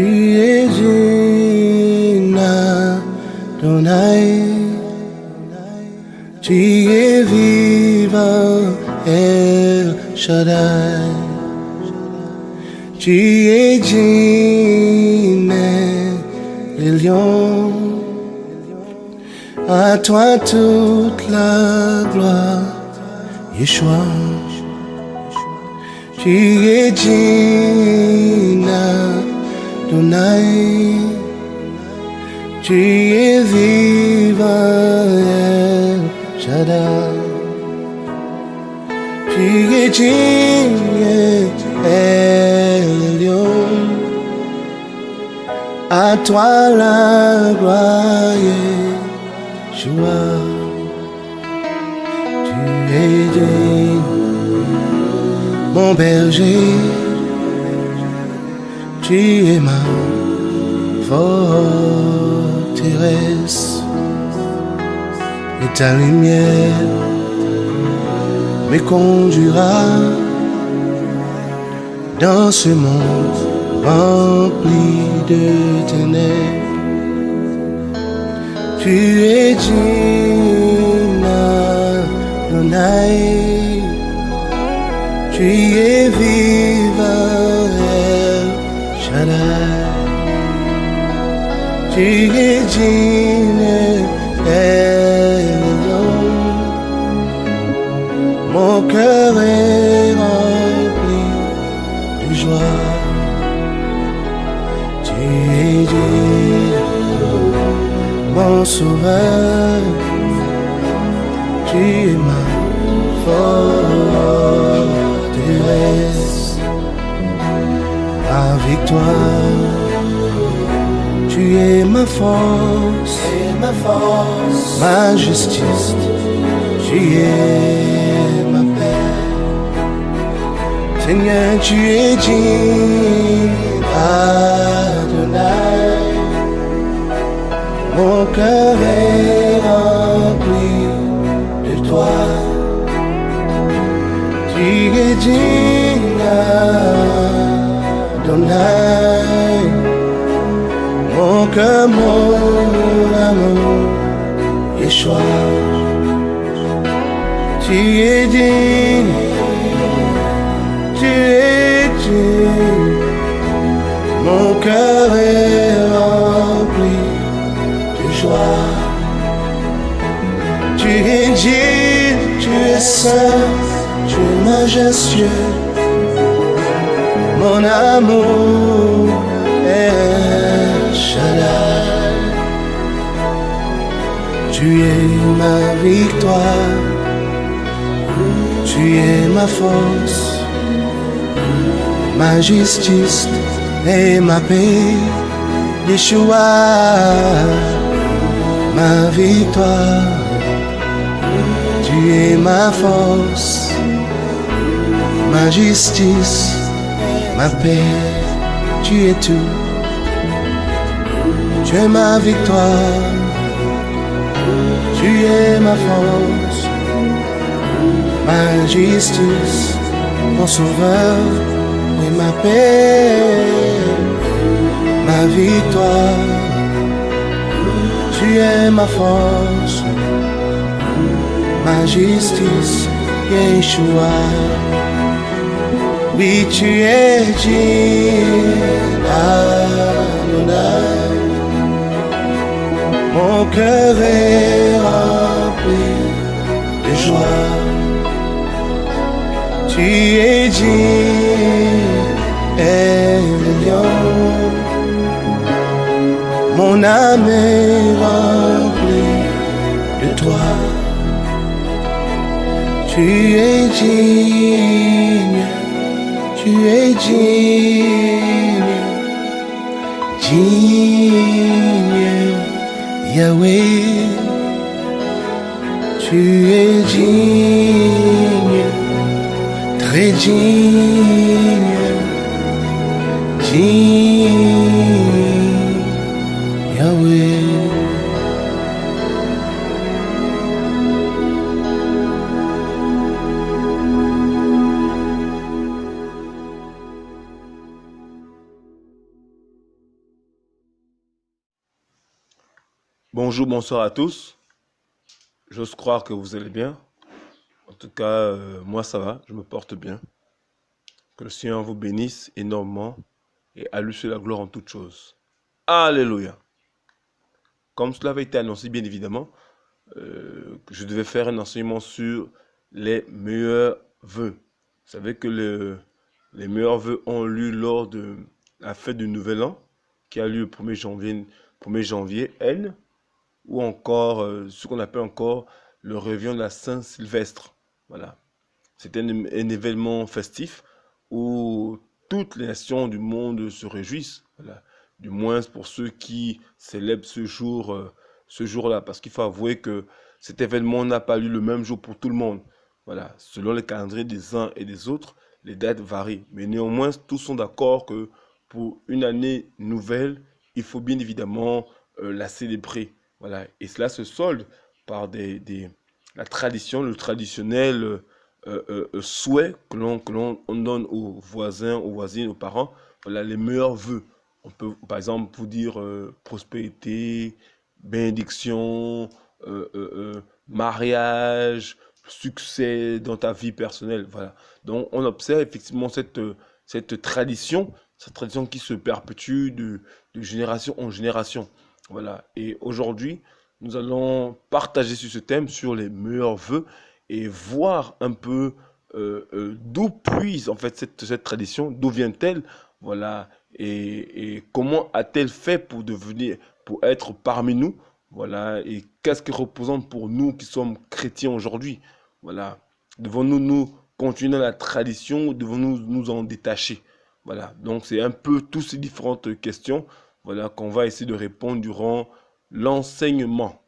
Tu es digne, Adonai. Tu es vivant, El Shaddai. Tu es digne, les lions. À toi toute la gloire, Yeshua. Tu es digne, Adonai. Tu es vivant, El Shaddai. Tu es digne, El Elyon. À toi la gloire, Yeshua. Tu es digne, mon berger. Tu es ma forteresse et ta lumière me conduira dans ce monde rempli de ténèbres. Tu es digne, Adonai. Tu es vivant, El Shaddai. Tu es digne, El Elyon. Mon cœur est rempli de joie. Tu es digne, mon sauveur. Tu es ma forteresse, ma victoire. Tu es ma force, ma justice. Tu es ma paix. Seigneur, tu es digne, Adonai. Mon cœur est rempli de toi. Tu es digne, Adonai. Mon cœur, mon amour, Yeshua. Tu es digne, tu es digne. Mon cœur est rempli de joie. Tu es digne, tu es saint, tu es majestueux. Mon amour est Shaddai. Tu es ma victoire. Tu es ma force, ma justice et ma paix. Yeshua, ma victoire. Tu es ma force, ma justice, ma paix. Tu es tout. Tu es ma victoire. Tu es ma force, ma justice, mon sauveur et ma paix, ma victoire. Tu es ma force, ma justice, Yeshua. Oui, tu es digne, Adonai. Mon cœur est rempli de joie. Tu es digne, Elyon. Mon âme est remplie de toi. Tu es digne, tu es digne, digne, Yahweh. Tu es digne, très digne, digne, Yahweh. Bonjour, bonsoir à tous. J'ose croire que vous allez bien. En tout cas, moi ça va, je me porte bien. Que le Seigneur vous bénisse énormément et à lui seul la gloire en toutes choses. Alléluia. Comme cela avait été annoncé, bien évidemment, que je devais faire un enseignement sur les meilleurs vœux. Vous savez que les meilleurs vœux ont lieu lors de la fête du Nouvel An, qui a lieu le 1er janvier N, ou encore ce qu'on appelle encore le réveillon de la Saint-Sylvestre. Voilà. C'est un événement festif où toutes les nations du monde se réjouissent. Voilà. Du moins pour ceux qui célèbrent ce jour-là. Parce qu'il faut avouer que cet événement n'a pas lieu le même jour pour tout le monde. Voilà. Selon les calendriers des uns et des autres, les dates varient. Mais néanmoins, tous sont d'accord que pour une année nouvelle, il faut bien évidemment la célébrer. Voilà. Et cela se solde par la tradition, le traditionnel souhait que l'on donne aux voisins, aux voisines, aux parents. Voilà les meilleurs vœux. On peut, par exemple, vous dire prospérité, bénédiction, mariage, succès dans ta vie personnelle. Voilà. Donc, on observe effectivement cette tradition qui se perpétue de génération en génération. Voilà. Et aujourd'hui, nous allons partager sur ce thème, sur les meilleurs vœux, et voir un peu d'où puise en fait cette tradition, d'où vient-elle, voilà, et comment a-t-elle fait pour être parmi nous, voilà, et qu'est-ce qu'elle représente pour nous qui sommes chrétiens aujourd'hui, voilà. Devons-nous nous continuer dans la tradition ou devons-nous nous en détacher, voilà. Donc c'est un peu toutes ces différentes questions, voilà, qu'on va essayer de répondre durant l'enseignement.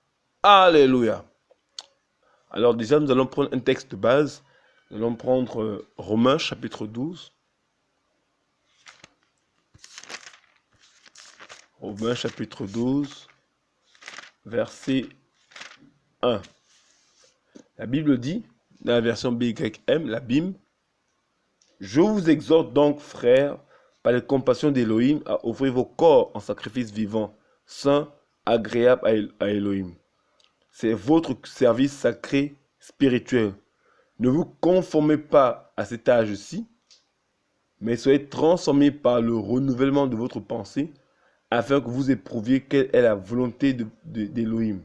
Alléluia. Alors déjà, nous allons prendre un texte de base. Nous allons prendre Romains chapitre 12. Romains chapitre 12, verset 1. La Bible dit, dans la version BYM, la BIM, « Je vous exhorte donc, frères, par les compassions d'Élohim, à offrir vos corps en sacrifice vivant, saint, agréable à Élohim. C'est votre service sacré spirituel. Ne vous conformez pas à cet âge-ci, mais soyez transformés par le renouvellement de votre pensée, afin que vous éprouviez quelle est la volonté d'Élohim,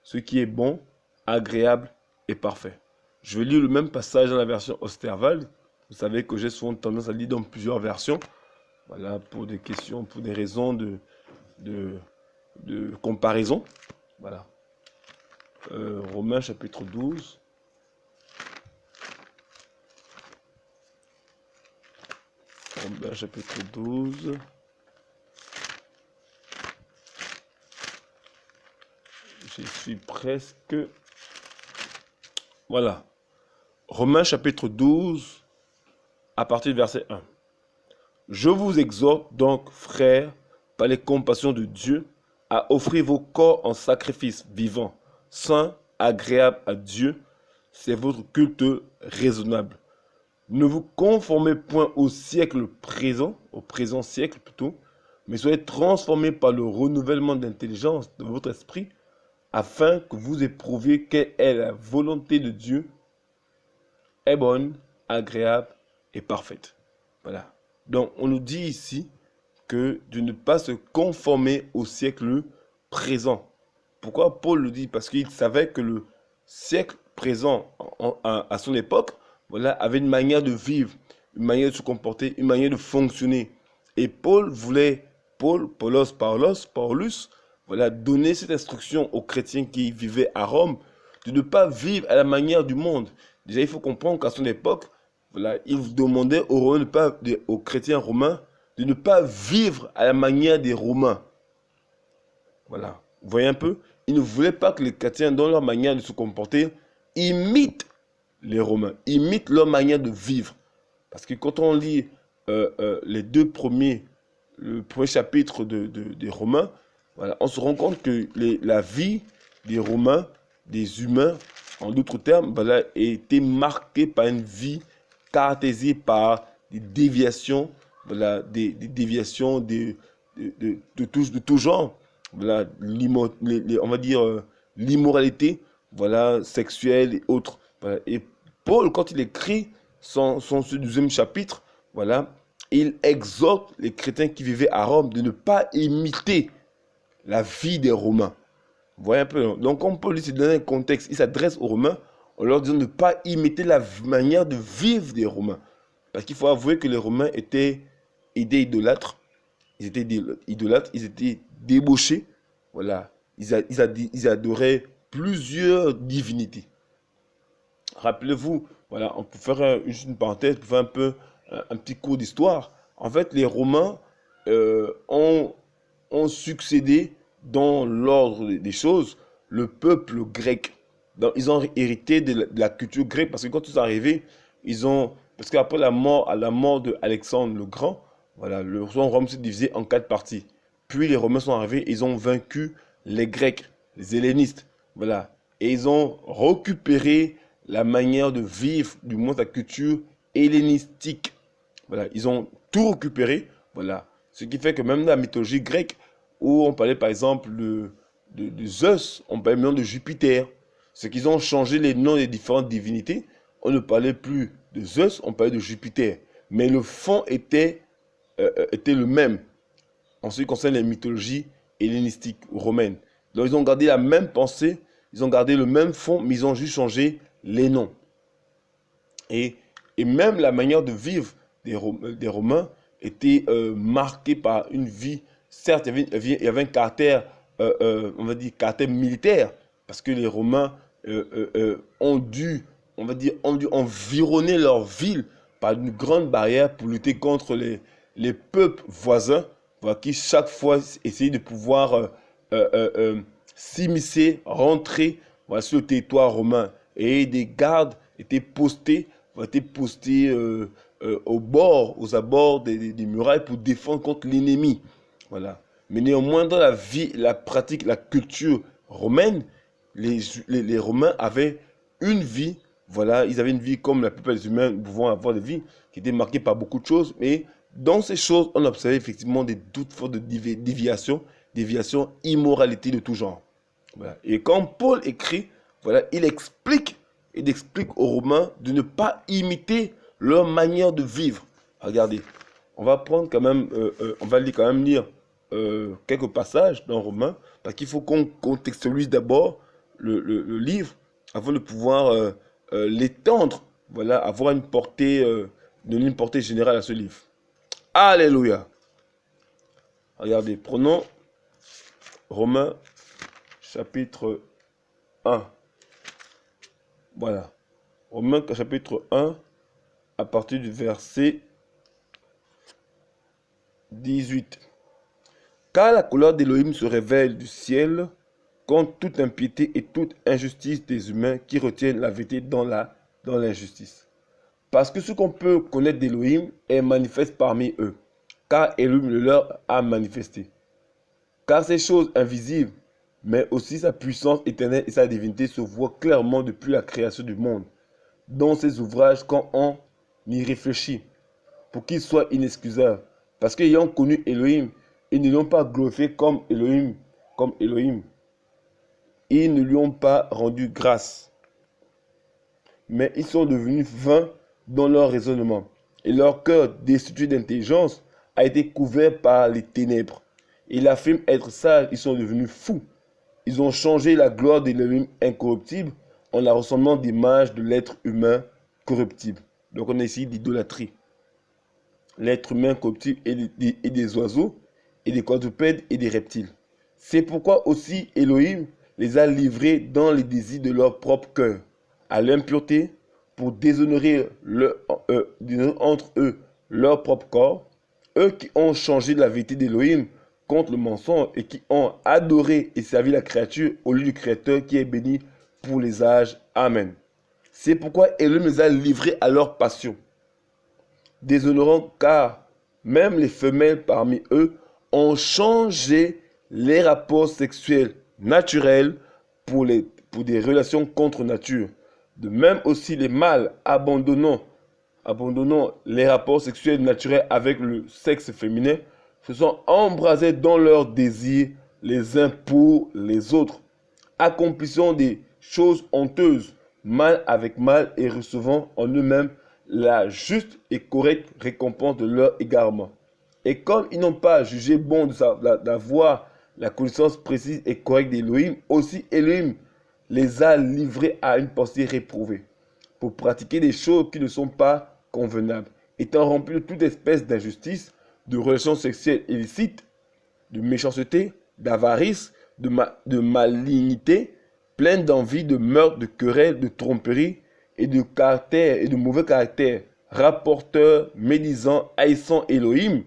ce qui est bon, agréable et parfait. » Je vais lire le même passage dans la version Osterwald. Vous savez que j'ai souvent tendance à lire dans plusieurs versions. Voilà, pour des questions, pour des raisons de comparaison. Voilà. Romains chapitre 12. Romains chapitre 12. Je suis presque... Voilà. Romains chapitre 12, à partir du verset 1. Je vous exhorte donc, frères, par les compassions de Dieu, à offrir vos corps en sacrifice vivant, saint, agréable à Dieu, c'est votre culte raisonnable. Ne vous conformez point au siècle présent, au présent siècle plutôt, mais soyez transformés par le renouvellement d'intelligence de votre esprit, afin que vous éprouviez quelle est la volonté de Dieu, est bonne, agréable et parfaite. Voilà. Donc, on nous dit ici que de ne pas se conformer au siècle présent. Pourquoi Paul le dit? Parce qu'il savait que le siècle présent, à son époque, voilà, avait une manière de vivre, une manière de se comporter, une manière de fonctionner. Et Paulus, voilà, donner cette instruction aux chrétiens qui vivaient à Rome, de ne pas vivre à la manière du monde. Déjà, il faut comprendre qu'à son époque, voilà, il demandait aux chrétiens romains de ne pas vivre à la manière des Romains. Voilà. Vous voyez un peu? Ils ne voulaient pas que les chrétiens, dans leur manière de se comporter, imitent les Romains, imitent leur manière de vivre. Parce que quand on lit le premier chapitre des Romains, voilà, on se rend compte que la vie des Romains, des humains, en d'autres termes, voilà, était marquée par une vie caractérisée par des déviations, voilà, des déviations de tout genre. voilà, on va dire l'immoralité, voilà, sexuelle et autres. Voilà. Et Paul, quand il écrit ce deuxième chapitre, voilà, il exhorte les chrétiens qui vivaient à Rome de ne pas imiter la vie des Romains. Vous voyez un peu, non? Donc, comme Paul se donne un contexte, il s'adresse aux Romains en leur disant de ne pas imiter la manière de vivre des Romains. Parce qu'il faut avouer que les Romains étaient idolâtres. Ils étaient idolâtres, ils étaient débauchés. Voilà. Ils adoraient plusieurs divinités. Rappelez-vous, voilà, on peut faire juste une parenthèse, pour faire un peu un petit cours d'histoire. En fait, les Romains ont succédé dans l'ordre des choses le peuple grec. Donc, ils ont hérité de la culture grecque parce que quand ils sont arrivés, parce qu'après la mort de Alexandre le Grand, voilà, Rome s'est divisé en 4 parties. Puis les Romains sont arrivés, ils ont vaincu les Grecs, les hellénistes, voilà, et ils ont récupéré la manière de vivre, du moins la culture hellénistique. Voilà, ils ont tout récupéré, voilà. Ce qui fait que même dans la mythologie grecque, où on parlait par exemple de Zeus, on parlait maintenant de Jupiter. C'est qu'ils ont changé les noms des différentes divinités. On ne parlait plus de Zeus, on parlait de Jupiter. Mais le fond était le même en ce qui concerne les mythologies hellénistiques romaines. Donc ils ont gardé la même pensée, ils ont gardé le même fond, mais ils ont juste changé les noms. Et même la manière de vivre des Romains était marquée par une vie. Certes, il y avait un caractère, on va dire, caractère militaire, parce que les Romains ont dû environner leur ville par une grande barrière pour lutter contre les peuples voisins, voilà, qui chaque fois essayaient de pouvoir s'immiscer, rentrer, voilà, sur le territoire romain. Et des gardes étaient postés aux abords des murailles pour défendre contre l'ennemi. Voilà. Mais néanmoins, dans la vie, la pratique, la culture romaine, les Romains avaient une vie, voilà, ils avaient une vie comme la plupart des humains pouvant avoir des vies, qui étaient marquées par beaucoup de choses, mais dans ces choses, on observait effectivement toutes sortes de déviations, immoralité de tout genre. Voilà. Et quand Paul écrit, voilà, il explique aux Romains de ne pas imiter leur manière de vivre. Regardez, on va prendre quand même, on va lire quelques passages dans Romains, parce qu'il faut qu'on contextualise d'abord le livre avant de pouvoir l'étendre, voilà, avoir donner une portée générale à ce livre. Alléluia. Regardez, prenons Romains chapitre 1. Voilà. Romains chapitre 1, à partir du verset 18. Car la colère d'Élohim se révèle du ciel contre toute impiété et toute injustice des humains qui retiennent la vérité dans l'injustice. Parce que ce qu'on peut connaître d'Élohim est manifeste parmi eux, car Élohim le leur a manifesté. Car ces choses invisibles, mais aussi sa puissance éternelle et sa divinité se voient clairement depuis la création du monde, dans ses ouvrages quand on y réfléchit, pour qu'ils soient inexcusables. Parce qu'ayant connu Élohim, ils ne l'ont pas glorifié comme Élohim. Ils ne lui ont pas rendu grâce. Mais ils sont devenus vains dans leur raisonnement. Et leur cœur, destitué d'intelligence, a été couvert par les ténèbres. Ils affirment être sages, ils sont devenus fous. Ils ont changé la gloire de l'Élohim incorruptible en la ressemblant d'image de l'être humain corruptible. Donc on a ici l'idolâtrie. L'être humain corruptible et des oiseaux, et des quadrupèdes et des reptiles. C'est pourquoi aussi Élohim les a livrés dans les désirs de leur propre cœur, à l'impureté, pour déshonorer entre eux leur propre corps, eux qui ont changé la vérité d'Élohim contre le mensonge et qui ont adoré et servi la créature au lieu du Créateur qui est béni pour les âges. Amen. C'est pourquoi Élohim les a livrés à leur passion, déshonorant car même les femelles parmi eux ont changé les rapports sexuels naturels pour des relations contre nature. De même aussi les mâles abandonnant les rapports sexuels naturels avec le sexe féminin se sont embrasés dans leurs désirs les uns pour les autres, accomplissant des choses honteuses, mal avec mal et recevant en eux-mêmes la juste et correcte récompense de leur égarement. Et comme ils n'ont pas jugé bon d'avoir la connaissance précise et correcte d'Élohim, aussi Élohim les a livrés à une pensée réprouvée, pour pratiquer des choses qui ne sont pas convenables, étant remplis de toute espèce d'injustice, de relations sexuelles illicites, de méchanceté, d'avarice, de malignité, pleine d'envie, de meurtre, de querelle, de tromperie et de caractère et de mauvais caractère, rapporteurs, médisants, haïssant Élohim,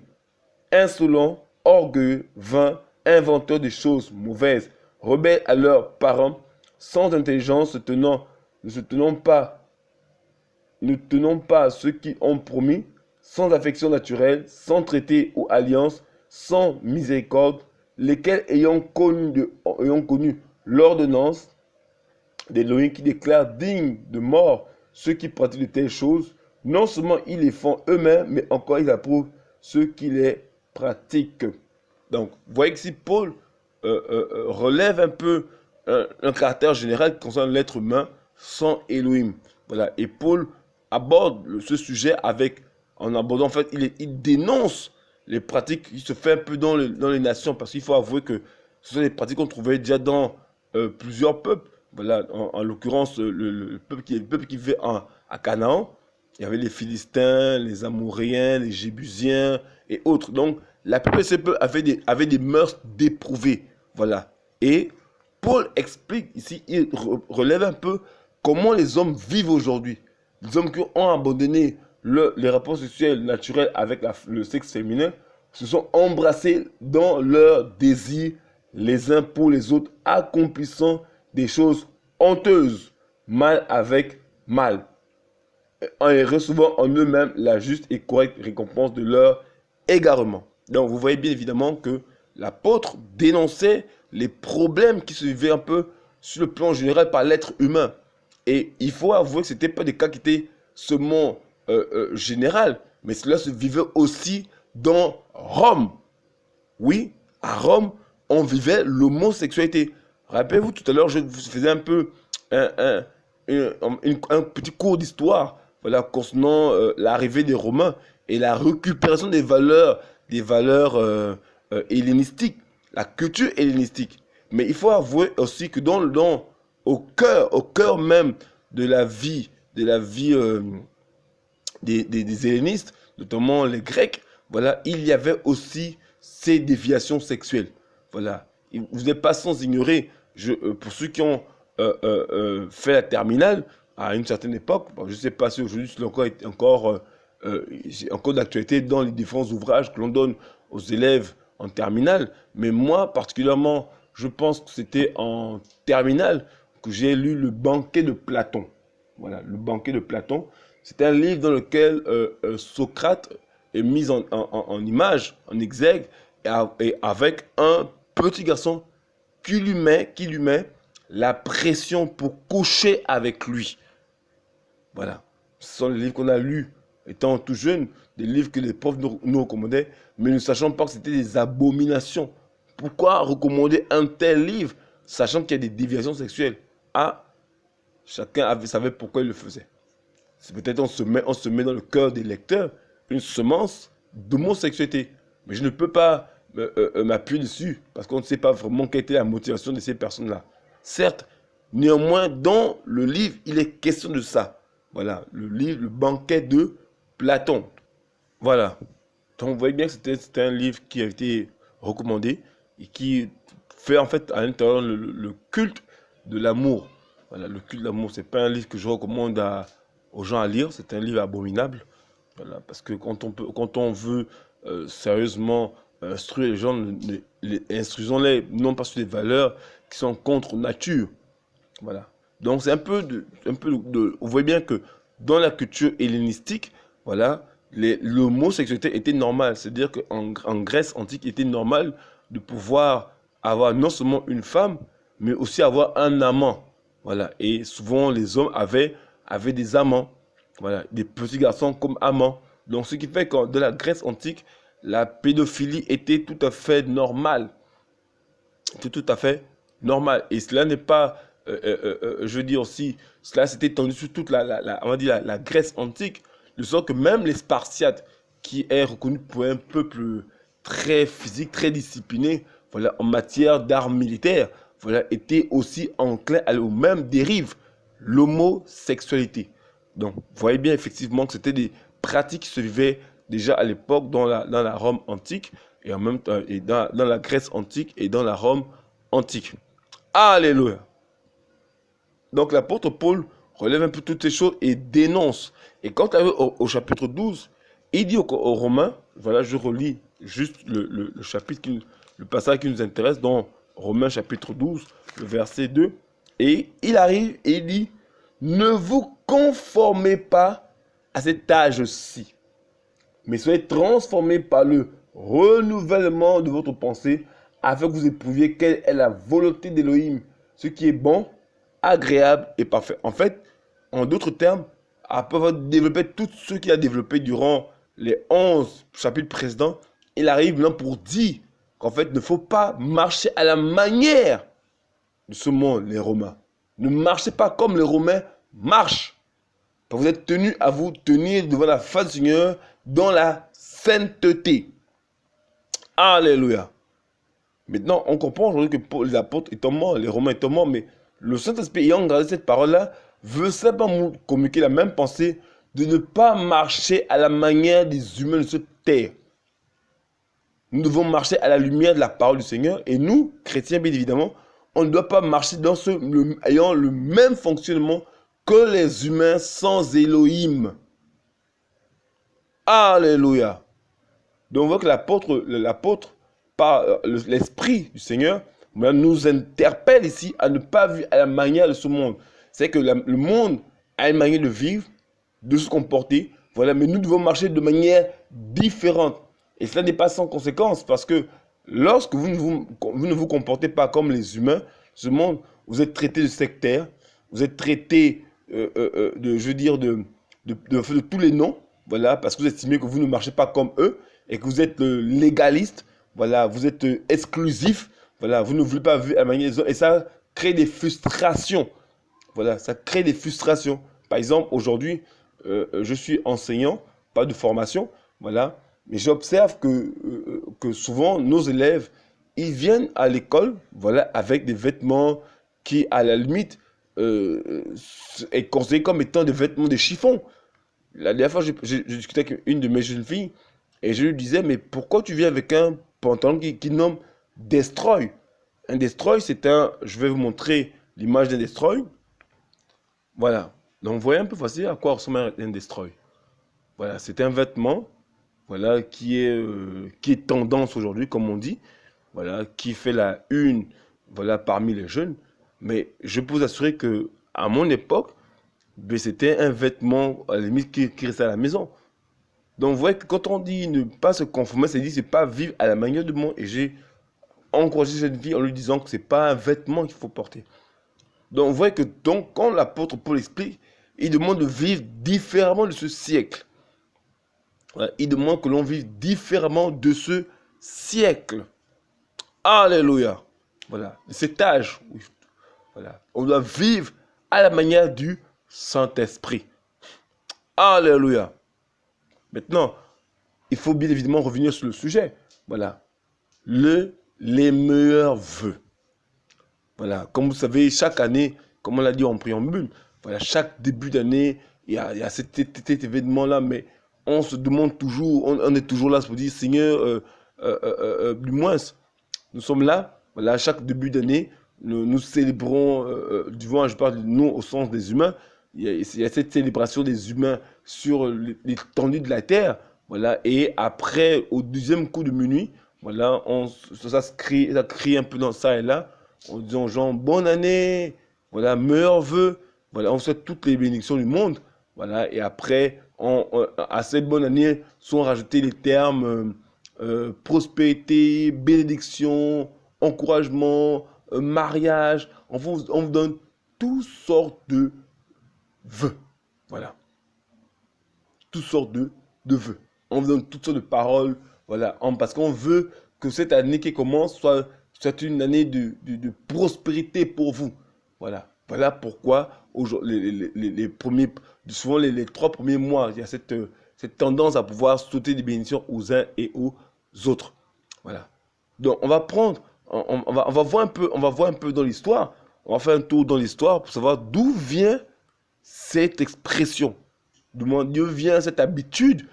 insolents, orgueilleux, vains, inventeurs de choses mauvaises, rebelles à leurs parents, sans intelligence, ne tenant pas ceux qui ont promis, sans affection naturelle, sans traité ou alliance, sans miséricorde, lesquels ayant connu l'ordonnance d'Élohim qui déclare dignes de mort ceux qui pratiquent de telles choses, non seulement ils les font eux-mêmes, mais encore ils approuvent ceux qui les pratiquent. Donc, vous voyez que si Paul relève un peu un caractère général concernant l'être humain sans Elohim. Voilà. Et Paul aborde ce sujet en abordant, en fait, il dénonce les pratiques qui se font un peu dans les nations, parce qu'il faut avouer que ce sont des pratiques qu'on trouvait déjà dans plusieurs peuples. Voilà, en l'occurrence, le peuple qui vivait à Canaan, il y avait les Philistins, les Amoréens, les Jébusiens et autres. Donc, la plupart de ces peuples avaient des mœurs déprouvées. Voilà. Et Paul explique ici, il relève un peu comment les hommes vivent aujourd'hui. Les hommes qui ont abandonné les rapports sexuels naturels avec le sexe féminin se sont embrassés dans leurs désirs les uns pour les autres, accomplissant des choses honteuses, mal avec mal, en recevant en eux-mêmes la juste et correcte récompense de leur égarement. Donc vous voyez bien évidemment que l'apôtre dénonçait les problèmes qui se vivaient un peu sur le plan général par l'être humain. Et il faut avouer que ce n'était pas des cas qui étaient seulement général, mais cela se vivait aussi dans Rome. Oui, à Rome, on vivait l'homosexualité. Rappelez-vous, tout à l'heure, je vous faisais un peu un petit cours d'histoire, voilà, concernant l'arrivée des Romains et la récupération des valeurs hellénistiques, la culture hellénistique. Mais il faut avouer aussi que au cœur même de la vie des hellénistes, notamment les Grecs, voilà, il y avait aussi ces déviations sexuelles. Voilà. Vous n'êtes pas sans ignorer, pour ceux qui ont fait la terminale à une certaine époque, bon, je ne sais pas si aujourd'hui c'est encore d'actualité dans les différents ouvrages que l'on donne aux élèves en terminale, mais moi particulièrement, je pense que c'était en terminale que j'ai lu le Banquet de Platon. Voilà, le Banquet de Platon. C'est un livre dans lequel Socrate est mis en image, en exergue, et avec un petit garçon qui lui met la pression pour coucher avec lui. Voilà. Ce sont les livres qu'on a lus étant tout jeune, des livres que les profs nous recommandaient, mais ne sachant pas que c'était des abominations. Pourquoi recommander un tel livre, sachant qu'il y a des déviations sexuelles? Ah, chacun savait pourquoi il le faisait. C'est peut-être on se met dans le cœur des lecteurs une semence d'homosexualité. Mais je ne peux pas m'appuyer dessus parce qu'on ne sait pas vraiment quelle était la motivation de ces personnes-là. Certes, néanmoins, dans le livre, il est question de ça. Voilà, le livre, le Banquet de Platon. Voilà. Donc, vous voyez bien que c'était un livre qui a été recommandé et qui fait en fait à l'intérieur le culte de l'amour. Voilà, le culte de l'amour, c'est pas un livre que je recommande aux gens à lire, c'est un livre abominable. Voilà, parce que quand on veut sérieusement instruire les gens, instruisons-les non pas sur des valeurs qui sont contre nature. Voilà. Donc c'est vous voyez bien que dans la culture hellénistique, voilà, l'homosexualité était normale. C'est-à-dire qu'en Grèce antique, il était normal de pouvoir avoir non seulement une femme, mais aussi avoir un amant. Voilà. Et souvent les hommes avaient des amants. Voilà, des petits garçons comme amants. Donc ce qui fait que dans la Grèce antique, la pédophilie était tout à fait normale. C'est tout à fait normal. Et cela n'est pas, je veux dire aussi, cela s'était étendu sur toute on va dire la Grèce antique, de sorte que même les Spartiates, qui est reconnu pour un peuple très physique, très discipliné, voilà, en matière d'art militaire, voilà, étaient aussi enclins à aux mêmes dérives, l'homosexualité. Donc, vous voyez bien effectivement que c'était des pratiques qui se vivaient déjà à l'époque dans la Rome antique, et en même temps et dans la Grèce antique et dans la Rome antique. Alléluia. Donc l'apôtre Paul relève un peu toutes ces choses et dénonce. Et quand tu arrives au chapitre 12, il dit aux Romains, voilà, je relis juste le chapitre, le passage qui nous intéresse dans Romains chapitre 12, le verset 2. Et il arrive et il dit, ne vous conformez pas à cet âge-ci, mais soyez transformés par le renouvellement de votre pensée, afin que vous éprouviez quelle est la volonté d'Élohim, ce qui est bon, agréable et parfait. En fait, en d'autres termes, après avoir développé tout ce qu'il a développé durant les 11 chapitres précédents, il arrive maintenant pour dire qu'en fait, il ne faut pas marcher à la manière de ce monde, les Romains. Ne marchez pas comme les Romains marchent. Vous êtes tenus à vous tenir devant la face du Seigneur dans la sainteté. Alléluia. Maintenant, on comprend aujourd'hui que les apôtres étant morts, les Romains étant morts, mais le Saint-Esprit ayant gardé cette parole-là, veut simplement communiquer la même pensée de ne pas marcher à la manière des humains de cette terre. Nous devons marcher à la lumière de la parole du Seigneur, et nous, chrétiens bien évidemment, on ne doit pas marcher ayant le même fonctionnement que les humains sans Elohim. Alléluia. Donc on voit que l'apôtre, par l'Esprit du Seigneur, nous interpelle ici à ne pas vivre à la manière de ce monde. C'est que le monde a une manière de vivre, de se comporter, voilà, mais nous devons marcher de manière différente. Et cela n'est pas sans conséquence, parce que lorsque vous ne vous comportez pas comme les humains, ce monde, vous êtes traité de sectaire, vous êtes traité de tous les noms, voilà, parce que vous estimez que vous ne marchez pas comme eux, et que vous êtes légaliste, voilà, vous êtes exclusif, voilà, vous ne voulez pas vivre à la manière des autres, et ça crée des frustrations, voilà, ça crée des frustrations. Par exemple, aujourd'hui, je suis enseignant, pas de formation, voilà, mais j'observe que souvent, nos élèves, ils viennent à l'école, voilà, avec des vêtements qui, à la limite, est considéré comme étant des vêtements de chiffon. La dernière fois, j'ai discuté avec une de mes jeunes filles, et je lui disais, mais pourquoi tu viens avec un pantalon qui nomme Destroy? Un Destroy, c'est je vais vous montrer l'image d'un Destroy. Voilà. Donc, vous voyez un peu facile à quoi ressemble un Destroy. Voilà, c'est un vêtement, voilà, qui est tendance aujourd'hui, comme on dit, voilà, qui fait la une, voilà, parmi les jeunes. Mais je peux vous assurer que à mon époque, c'était un vêtement à la limite qui restait à la maison. Donc, vous voyez que quand on dit ne pas se conformer, c'est pas vivre à la manière du monde. Et j'ai encouragé cette vie en lui disant que c'est pas un vêtement qu'il faut porter. Donc, vous voyez que quand l'apôtre Paul explique, il demande de vivre différemment de ce siècle. Voilà, il demande que l'on vive différemment de ce siècle. Alléluia. Voilà, de cet âge. Voilà, on doit vivre à la manière du Saint-Esprit. Alléluia. Maintenant, il faut bien évidemment revenir sur le sujet. Voilà, les meilleurs vœux. Voilà, comme vous savez, chaque année, comme on l'a dit en préambule, voilà, chaque début d'année, il y a cet événement-là, mais on se demande toujours, on est toujours là pour dire, Seigneur, du moins, nous sommes là, voilà, chaque début d'année, nous célébrons, du moins, je parle de nous au sens des humains, il y a cette célébration des humains sur l'étendue de la terre, voilà, et après, au deuxième coup de minuit, voilà, ça crie un peu dans ça et là, en disant aux gens, bonne année, voilà, meilleurs vœux, voilà, on souhaite toutes les bénédictions du monde, voilà, et après, à cette bonne année, sont rajoutés les termes prospérité, bénédiction, encouragement, mariage, on vous donne toutes sortes de vœux, voilà, toutes sortes de vœux, on vous donne toutes sortes de paroles, voilà, parce qu'on veut que cette année qui commence soit C'est une année de prospérité pour vous. Voilà. Voilà pourquoi les premiers, souvent les 3 premiers mois, il y a cette tendance à pouvoir sauter des bénédictions aux uns et aux autres. Voilà. Donc on va prendre, on va voir un peu dans l'histoire. On va faire un tour dans l'histoire pour savoir d'où vient cette expression, d'où vient cette habitude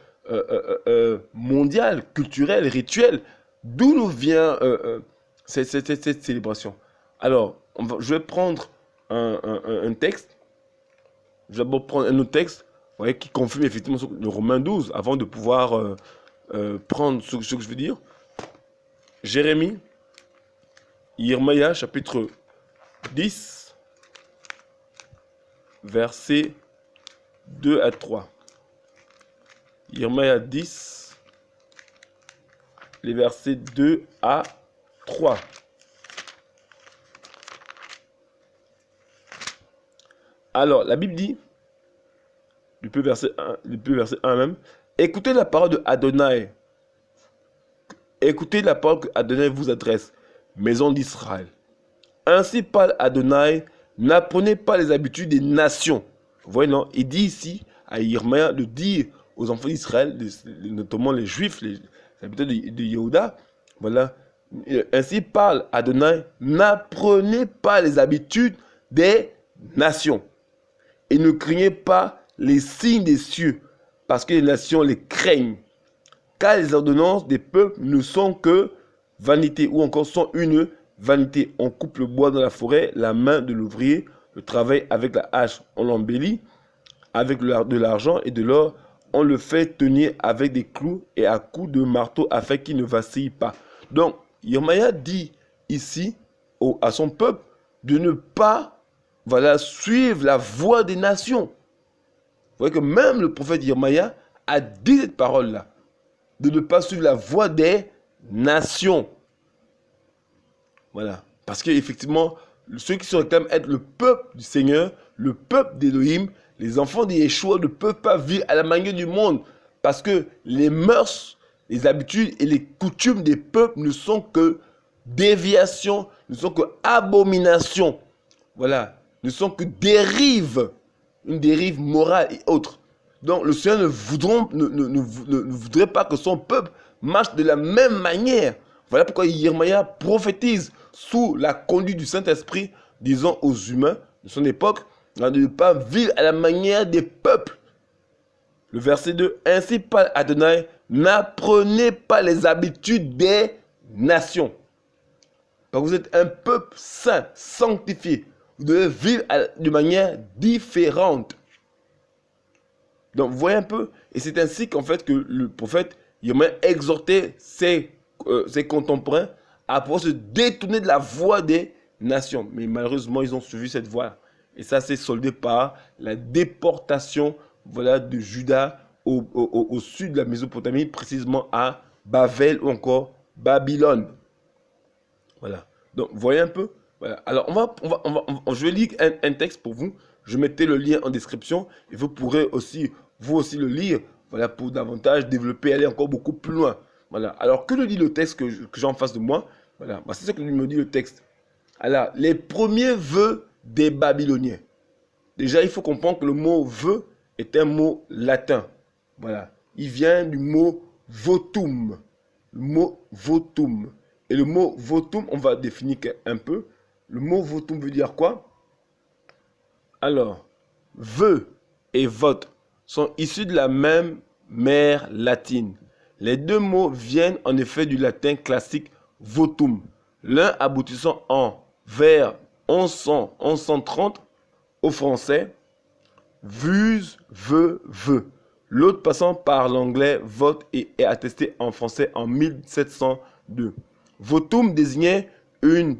mondiale, culturelle, rituelle, d'où nous vient cette célébration. Alors, je vais prendre un texte, je vais d'abord prendre un autre texte, vous voyez, qui confirme effectivement le Romains 12, avant de pouvoir prendre ce que je veux dire. Jérémie, Irmaya, chapitre 10, versets 2 à 3. Irmaya 10, les versets 2 à 3. Alors, la Bible dit, depuis verset 1 même, écoutez la parole de Adonai. Écoutez la parole que Adonai vous adresse, maison d'Israël. Ainsi parle Adonai, n'apprenez pas les habitudes des nations. Vous voyez, non? Il dit ici à Irmaya de dire aux enfants d'Israël, notamment les Juifs, les habitants de Yehuda, voilà. Ainsi parle Adonai, n'apprenez pas les habitudes des nations. Et ne craignez pas les signes des cieux, parce que les nations les craignent. Car les ordonnances des peuples ne sont que vanité, ou encore sont une vanité. On coupe le bois dans la forêt, la main de l'ouvrier, le travail avec la hache, on l'embellit avec de l'argent et de l'or, on le fait tenir avec des clous et à coups de marteau afin qu'il ne vacille pas. Donc, Irmaya dit ici à son peuple de ne pas suivre la voie des nations. Vous voyez que même le prophète Irmaya a dit cette parole-là, de ne pas suivre la voie des nations. Voilà. Parce qu'effectivement, ceux qui se réclament être le peuple du Seigneur, le peuple d'Élohim, les enfants de Yeshua ne peuvent pas vivre à la manière du monde. Parce que les mœurs, les habitudes et les coutumes des peuples ne sont que déviations, ne sont que abominations. Voilà. Ne sont que dérives. Une dérive morale et autre. Donc le Seigneur ne voudrait pas que son peuple marche de la même manière. Voilà pourquoi Irmaya prophétise sous la conduite du Saint-Esprit, disant aux humains de son époque, de ne pas vivre à la manière des peuples. Le verset 2, ainsi parle Adonai, n'apprenez pas les habitudes des nations. Quand vous êtes un peuple saint, sanctifié, vous devez vivre de manière différente. Donc, vous voyez un peu, et c'est ainsi qu'en fait que le prophète Irmaya exhortait ses contemporains à pouvoir se détourner de la voie des nations. Mais malheureusement, ils ont suivi cette voie. Et ça s'est soldé par la déportation, de Juda au sud de la Mésopotamie, précisément à Babel ou encore Babylone. Voilà. Donc, vous voyez un peu. Voilà. Alors, je vais lire un texte pour vous. Je mettrai le lien en description et vous pourrez aussi, le lire, pour davantage développer, aller encore beaucoup plus loin. Voilà. Alors, que nous dit le texte que j'ai en face de moi? Voilà. C'est ce que me dit le texte. Alors, les premiers vœux des Babyloniens. Déjà, il faut comprendre que le mot vœu est un mot latin. Voilà. Il vient du mot votum. Le mot votum. Et le mot votum, on va définir un peu. Le mot votum veut dire quoi? Alors, vœu et vote sont issus de la même mère latine. Les deux mots viennent en effet du latin classique votum, l'un aboutissant vers 1130 au français, vuse, vœu, vœu. L'autre passant par l'anglais vote et est attesté en français en 1702. Votum désignait une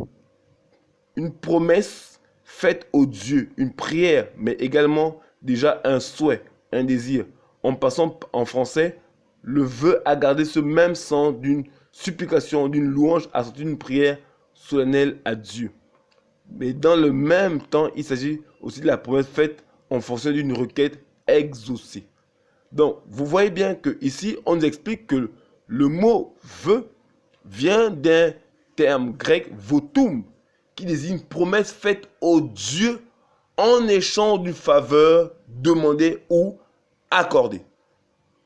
promesse faite au Dieu, une prière, mais également déjà un souhait, un désir. En passant en français, le vœu a gardé ce même sens d'une supplication, d'une louange assortie d'une prière solennelle à Dieu. Mais dans le même temps, il s'agit aussi de la promesse faite en fonction d'une requête exaucée. Donc, vous voyez bien que ici, on nous explique que le mot vœu vient d'un terme grec votum, qui désigne promesse faite au Dieu en échange d'une faveur demandée ou accordée.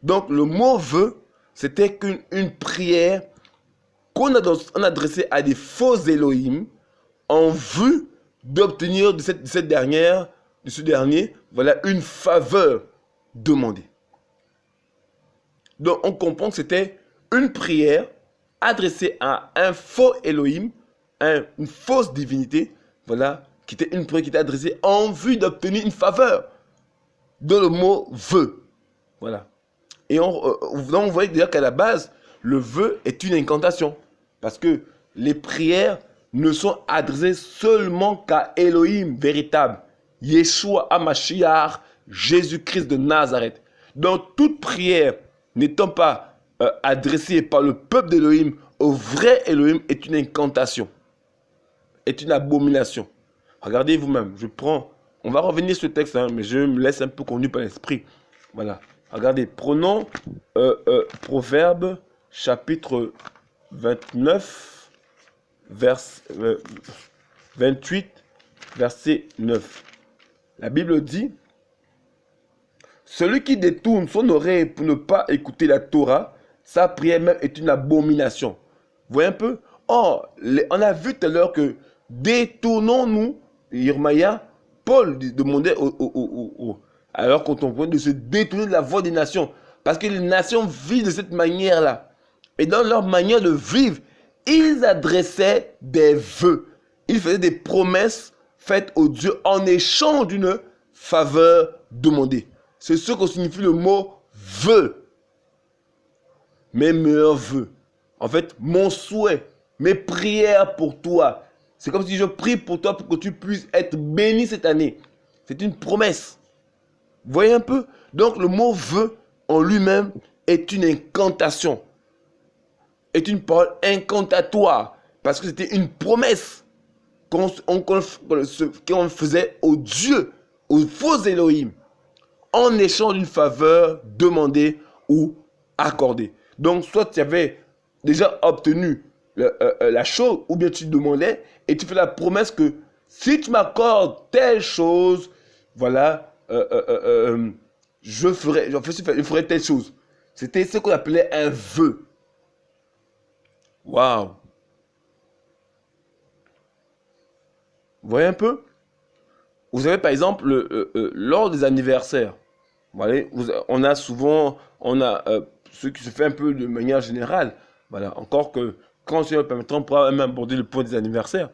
Donc le mot vœu, c'était qu'une prière qu'on adressait à des faux Elohim en vue d'obtenir de ce dernier, voilà, une faveur demandée. Donc on comprend que c'était une prière adressée à un faux Elohim, une fausse divinité, voilà, qui était une prière qui était adressée en vue d'obtenir une faveur, dont le mot vœu. Voilà. Et on voit déjà qu'à la base, le vœu est une incantation. Parce que les prières ne sont adressées seulement qu'à Elohim véritable, Yeshua HaMashiach, Jésus-Christ de Nazareth. Donc toute prière n'étant pas adressée par le peuple d'Elohim au vrai Elohim est une incantation, est une abomination. Regardez vous-même, on va revenir sur le texte, hein, mais je me laisse un peu conduire par l'esprit. Voilà. Regardez, prenons Proverbe chapitre 29, 28, verset 9. La Bible dit, « Celui qui détourne son oreille pour ne pas écouter la Torah, sa prière même est une abomination. » Vous voyez un peu? On a vu tout à l'heure que détournons-nous, Irmaya, Paul demandait à leurs contemporains de se détourner de la voie des nations. Parce que les nations vivent de cette manière-là. Et dans leur manière de vivre, ils adressaient des vœux. Ils faisaient des promesses faites au Dieu en échange d'une faveur demandée. C'est ce que signifie le mot vœu. Mes meilleurs vœux. En fait, mon souhait, mes prières pour toi. C'est comme si je prie pour toi pour que tu puisses être béni cette année. C'est une promesse. Vous voyez un peu? Donc le mot vœu en lui-même est une incantation. Est une parole incantatoire. Parce que c'était une promesse qu'on faisait au Dieu, aux faux Elohim, en échange d'une faveur demandée ou accordée. Donc soit tu avais déjà obtenu la chose, ou bien tu demandais, et tu fais la promesse que si tu m'accordes telle chose, voilà, je ferai telle chose. C'était ce qu'on appelait un vœu. Waouh! Vous voyez un peu? Vous avez par exemple, lors des anniversaires, voilà, on a souvent, ce qui se fait un peu de manière générale, voilà, encore que quand on se permettra, on pourra même aborder le point des anniversaires.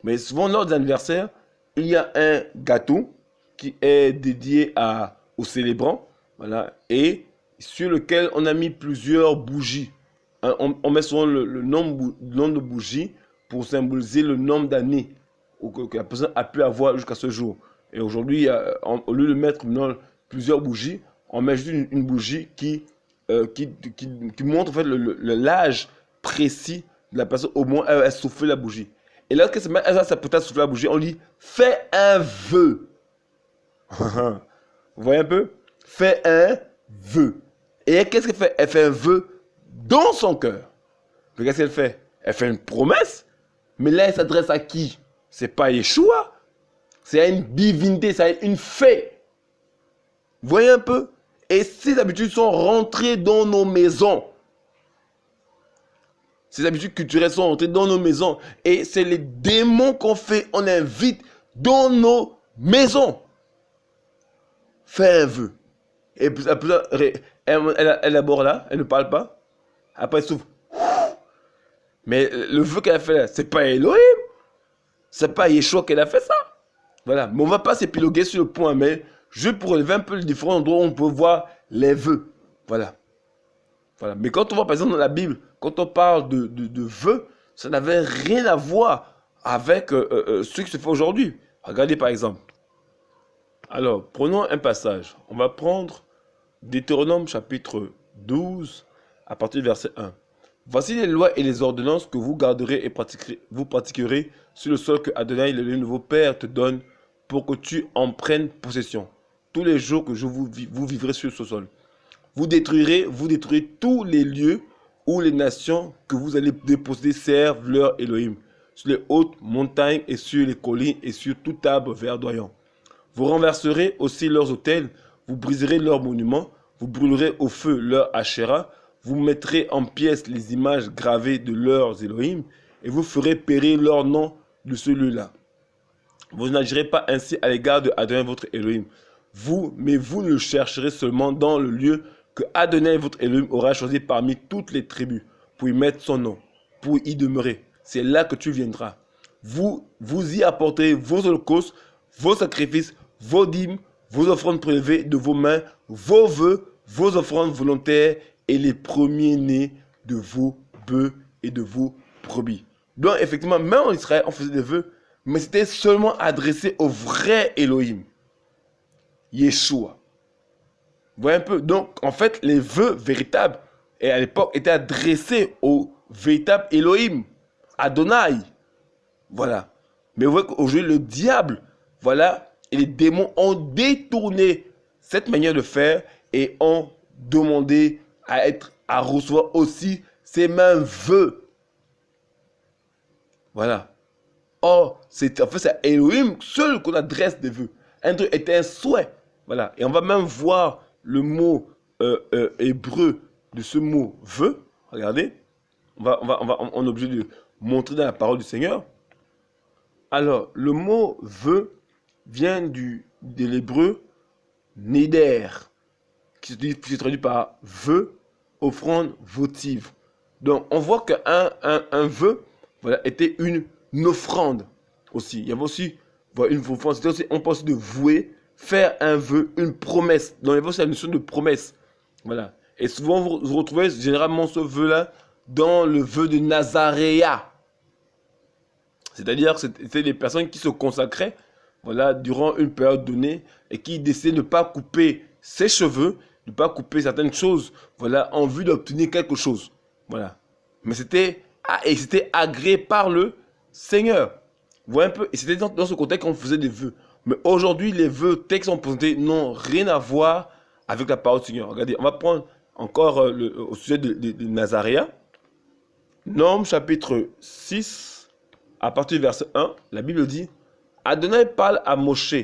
Mais souvent, lors des anniversaires, il y a un gâteau qui est dédié aux célébrants, voilà, et sur lequel on a mis plusieurs bougies. Hein, on met souvent le nombre de bougies pour symboliser le nombre d'années que la personne a pu avoir jusqu'à ce jour. Et aujourd'hui, au lieu de mettre plusieurs bougies, on met juste une bougie qui montre en fait l'âge précis de la personne au moment où elle souffle la bougie. Et lorsque ça peut souffler la bougie, on dit « fais un vœu ». Vous voyez un peu? Fais un vœu. Et qu'est-ce qu'elle fait? Elle fait un vœu dans son cœur. Qu'est-ce qu'elle fait? Elle fait une promesse, mais là elle s'adresse à qui? C'est pas Yeshua, c'est à une divinité, c'est à une fée. Vous voyez un peu? Et ces habitudes sont rentrées dans nos maisons. Ces habitudes culturelles sont rentrées dans nos maisons. Et c'est les démons on invite dans nos maisons. Fais un vœu. Et elle aborde là, elle ne parle pas. Après elle souffle. Mais le vœu qu'elle a fait là, c'est pas Elohim. C'est pas Yeshua qu'elle a fait ça. Voilà. Mais on ne va pas s'épiloguer sur le point, mais juste pour relever un peu les différents endroits où on peut voir les vœux. Voilà. Voilà. Mais quand on voit par exemple dans la Bible, quand on parle de vœux, ça n'avait rien à voir avec ce qui se fait aujourd'hui. Regardez par exemple. Alors, prenons un passage. On va prendre Deutéronome chapitre 12 à partir du verset 1. Voici les lois et les ordonnances que vous garderez et vous pratiquerez sur le sol que Adonai, le nouveau Père, te donne pour que tu en prennes possession. Tous les jours que vous vivrez sur ce sol. Vous détruirez tous les lieux où les nations que vous allez déposer servent leur Elohim, sur les hautes montagnes et sur les collines et sur tout arbre verdoyant. Vous renverserez aussi leurs autels, vous briserez leurs monuments, vous brûlerez au feu leurs Asherah, vous mettrez en pièces les images gravées de leurs Elohim, et vous ferez périr leur nom de ce lieu-là. Vous n'agirez pas ainsi à l'égard de Adonai votre Elohim. Mais vous le chercherez seulement dans le lieu que Adonai votre Elohim aura choisi parmi toutes les tribus, pour y mettre son nom, pour y demeurer. C'est là que tu viendras. Vous y apporterez vos holocaustes, vos sacrifices, vos dîmes, vos offrandes prélevées de vos mains, vos vœux, vos offrandes volontaires et les premiers-nés de vos bœufs et de vos brebis. Donc effectivement, même en Israël, on faisait des vœux, mais c'était seulement adressé au vrai Elohim, Yeshua. Vous voyez un peu? Donc, en fait, les vœux véritables, et à l'époque, étaient adressés au véritable Elohim, Adonai. Voilà. Mais vous voyez qu'aujourd'hui, le diable, voilà, et les démons ont détourné cette manière de faire et ont demandé à recevoir aussi ces mêmes vœux. Voilà. Or, c'est Elohim seul qu'on adresse des vœux. Un truc était un souhait. Voilà. Et on va même voir le mot hébreu de ce mot vœu. Regardez. On est obligé de montrer dans la parole du Seigneur. Alors, le mot vœu vient de l'hébreu neder, qui se traduit par vœu, offrande votive. Donc, on voit qu'un vœu, voilà, était une offrande aussi. Il y avait aussi voilà, une offrande. C'était aussi, on peut aussi de vouer, faire un vœu, une promesse. Donc, il y avait aussi la notion de promesse. Voilà. Et souvent, vous retrouvez généralement ce vœu-là dans le vœu de Nazaréa. C'est-à-dire, c'était des personnes qui se consacraient, voilà, durant une période donnée et qui décidaient de ne pas couper ses cheveux, de ne pas couper certaines choses, voilà, en vue d'obtenir quelque chose. Voilà. Mais c'était agréé par le Seigneur. Vous voyez un peu? Et c'était dans ce contexte qu'on faisait des vœux. Mais aujourd'hui, les vœux tels qu'ils sont présentés n'ont rien à voir avec la parole du Seigneur. Regardez, on va prendre encore au sujet de Nazaréa. Norme chapitre 6, à partir du verset 1, la Bible dit, Adonai parla à Moshe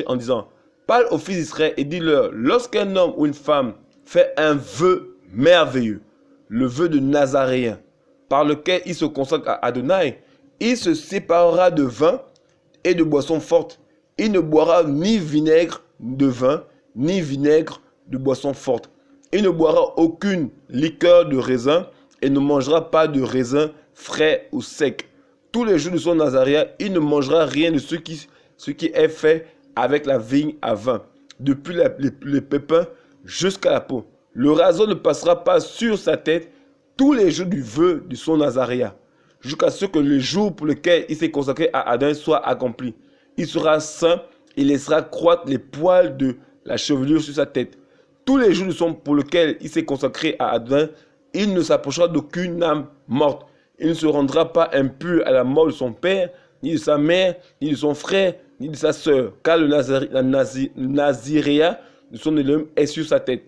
en disant, parle aux fils d'Israël et dis-leur, lorsqu'un homme ou une femme fait un vœu merveilleux, le vœu de Nazaréen, par lequel il se consacre à Adonai, il se séparera de vin et de boissons fortes. Il ne boira ni vinaigre de vin, ni vinaigre de boissons fortes. Il ne boira aucune liqueur de raisin et ne mangera pas de raisin frais ou sec. Tous les jours de son Nazaréen, il ne mangera rien de ce qui est fait avec la vigne à vin, depuis les pépins jusqu'à la peau. Le raseau ne passera pas sur sa tête tous les jours du vœu de son Nazaréen, jusqu'à ce que le jour pour lequel il s'est consacré à Adonai soit accompli. Il sera saint et laissera croître les poils de la chevelure sur sa tête. Tous les jours pour lesquels il s'est consacré à Adonai, il ne s'approchera d'aucune âme morte. Il ne se rendra pas impur à la mort de son père, ni de sa mère, ni de son frère, ni de sa sœur, car le Naziréa de son Elohim est sur sa tête.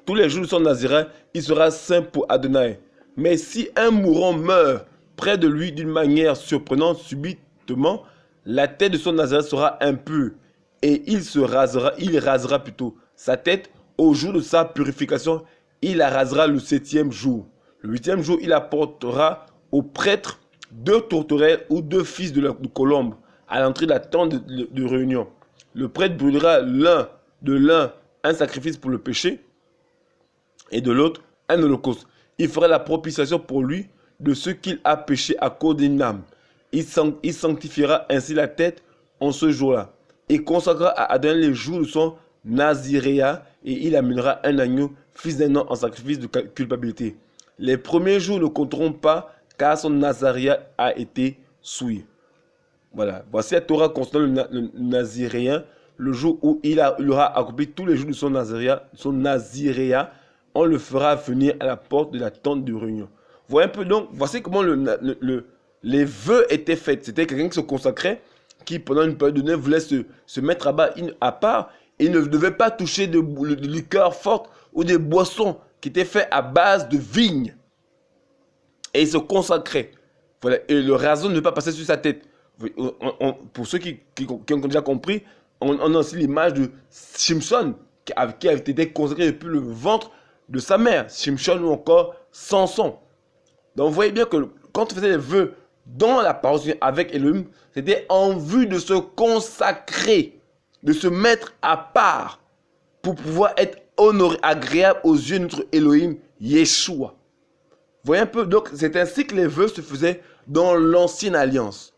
Tous les jours de son Naziréa, il sera saint pour Adonai. Mais si un mourant meurt près de lui d'une manière surprenante, subitement, la tête de son Naziréa sera impure, et il rasera plutôt sa tête au jour de sa purification. Il la rasera le 7e jour. Le 8e jour, il apportera au prêtre 2 tourterelles ou 2 fils de colombe à l'entrée de la tente de réunion. Le prêtre brûlera de l'un un sacrifice pour le péché et de l'autre un holocauste. Il fera la propitiation pour lui de ce qu'il a péché à cause d'une âme. Il sanctifiera ainsi la tête en ce jour-là et consacrera à Adonai les jours de son Naziréa et il amènera un agneau, fils d'un an, en sacrifice de culpabilité. Les premiers jours ne compteront pas car son Nazaréa a été souillé. Voilà. Voici la Torah concernant le Naziréen, le jour où il aura accompli tous les jours de son Naziréa, on le fera venir à la porte de la tente de réunion. Vous voyez un peu donc, voici comment les vœux étaient faits. C'était quelqu'un qui se consacrait, qui pendant une période donnée voulait se mettre à part. Il ne devait pas toucher de liqueurs fortes ou des boissons qui était fait à base de vigne. Et il se consacrait. Voilà. Et le rason ne pas passer sur sa tête. Pour ceux qui ont déjà compris, on a aussi l'image de Shimshon, qui avait été consacré depuis le ventre de sa mère. Shimshon ou encore Samson. Donc vous voyez bien que quand on faisait les vœux dans la parole avec Elohim, c'était en vue de se consacrer, de se mettre à part pour pouvoir être honoré, agréable aux yeux de notre Elohim, Yeshua. Vous voyez un peu, donc c'est ainsi que les vœux se faisaient dans l'ancienne alliance.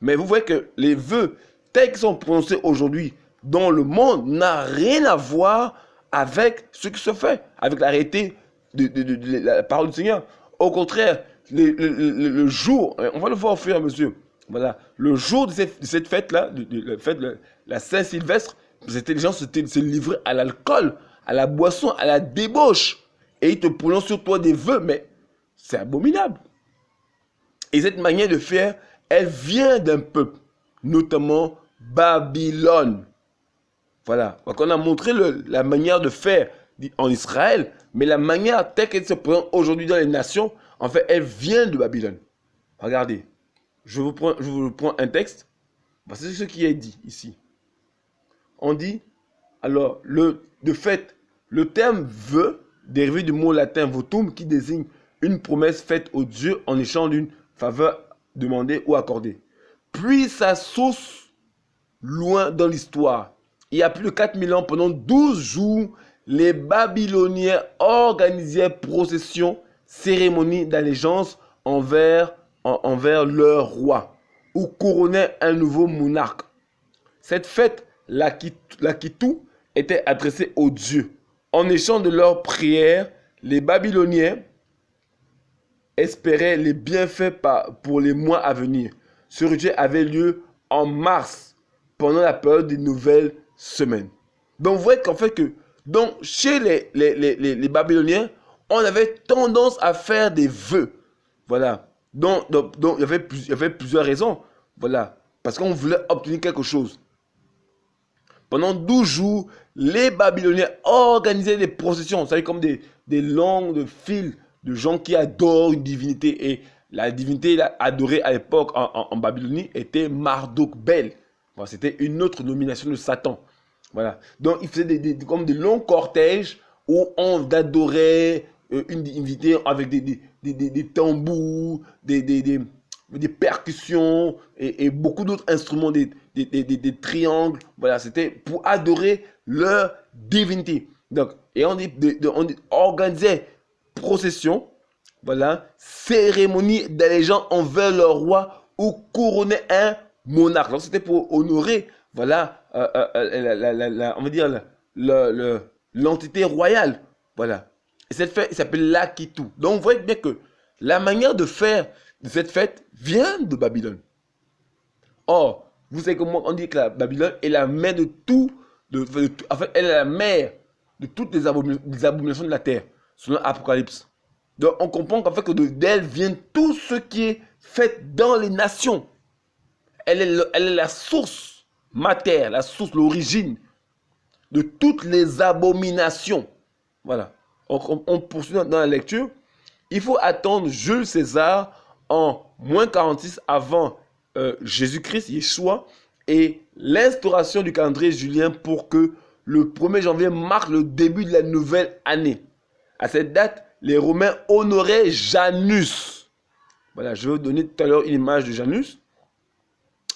Mais vous voyez que les vœux tels qu'ils sont prononcés aujourd'hui dans le monde n'ont rien à voir avec ce qui se fait, avec la réalité de la parole du Seigneur. Au contraire, le jour, on va le voir au fur et à mesure, voilà, le jour de cette fête-là, la fête de la Saint-Sylvestre, les gens se livraient à l'alcool, à la boisson, à la débauche. Et ils te prononcent sur toi des vœux, mais c'est abominable. Et cette manière de faire, elle vient d'un peuple, notamment Babylone. Voilà. Donc on a montré la manière de faire en Israël, mais la manière telle qu'elle se présente aujourd'hui dans les nations, en fait, elle vient de Babylone. Regardez, je vous prends un texte. C'est ce qui est dit ici. On dit, alors, de fait, le terme vœu, dérivé du mot latin votum, qui désigne une promesse faite au Dieu en échange d'une faveur demandée ou accordée. Puis sa source loin dans l'histoire. Il y a plus de 4000 ans, pendant 12 jours, les Babyloniens organisaient processions, cérémonies d'allégeance envers leur roi, ou couronnaient un nouveau monarque. Cette fête, la Kitou, était adressée aux dieux. En échange de leurs prières, les Babyloniens espéraient les bienfaits pour les mois à venir. Ce rituel avait lieu en mars, pendant la période des nouvelles semaines. Donc vous voyez qu'en fait chez les Babyloniens, on avait tendance à faire des vœux. Voilà. Donc il y avait plusieurs raisons. Voilà. Parce qu'on voulait obtenir quelque chose. Pendant 12 jours, les Babyloniens organisaient des processions, vous savez, comme des longues files de gens qui adorent une divinité. Et la divinité adorée à l'époque en Babylonie était Marduk-Bel. Voilà, c'était une autre nomination de Satan. Voilà. Donc, ils faisaient comme des longs cortèges où on adorait une divinité avec des tambours, des percussions et beaucoup d'autres instruments, des triangles. Voilà, c'était pour adorer leur divinité. Donc, et on organisait procession, voilà, cérémonie d'allégeance envers le roi ou couronner un monarque. Donc, c'était pour honorer, voilà, on va dire l'entité royale. Voilà. Et cette fête s'appelle l'Akitou. Donc, vous voyez bien que la manière de faire de cette fête vient de Babylone. Or, vous savez comment on dit que la Babylone est la mère de tout, en fait, elle est la mère de toutes les abominations de la terre, selon Apocalypse. Donc, on comprend qu'en fait, que d'elle vient tout ce qui est fait dans les nations. Elle est la source matière, la source, l'origine de toutes les abominations. Voilà. On poursuit dans la lecture. Il faut attendre Jules César en moins 46 avant Jésus-Christ, Yeshua, et l'instauration du calendrier julien pour que le 1er janvier marque le début de la nouvelle année. À cette date, les Romains honoraient Janus. Voilà, je vais vous donner tout à l'heure une image de Janus.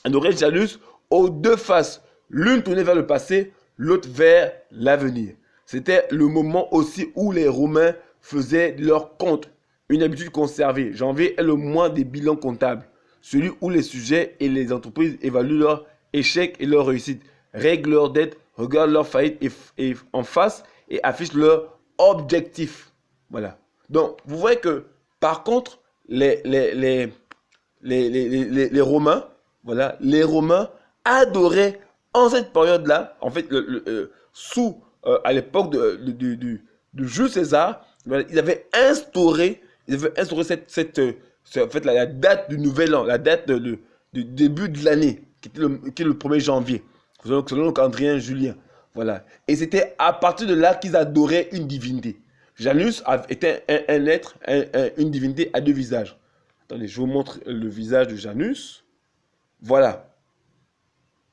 Honoraient Janus aux deux faces, l'une tournée vers le passé, l'autre vers l'avenir. C'était le moment aussi où les Romains faisaient leur compte, une habitude conservée. Janvier est le mois des bilans comptables, celui où les sujets et les entreprises évaluent leurs échecs et leurs réussites, règlent leurs dettes, regardent leurs faillites et en face et affichent leurs objectifs. Voilà. Donc, vous voyez que, par contre, les Romains, voilà, les Romains adoraient en cette période-là, en fait, à l'époque de Jules César, voilà, ils avaient instauré en fait, la date du nouvel an, la date du début de l'année, qui est le 1er janvier, selon le calendrier julien. Voilà. Et c'était à partir de là qu'ils adoraient une divinité. Janus était un être, une divinité à deux visages. Attendez, je vous montre le visage de Janus. Voilà.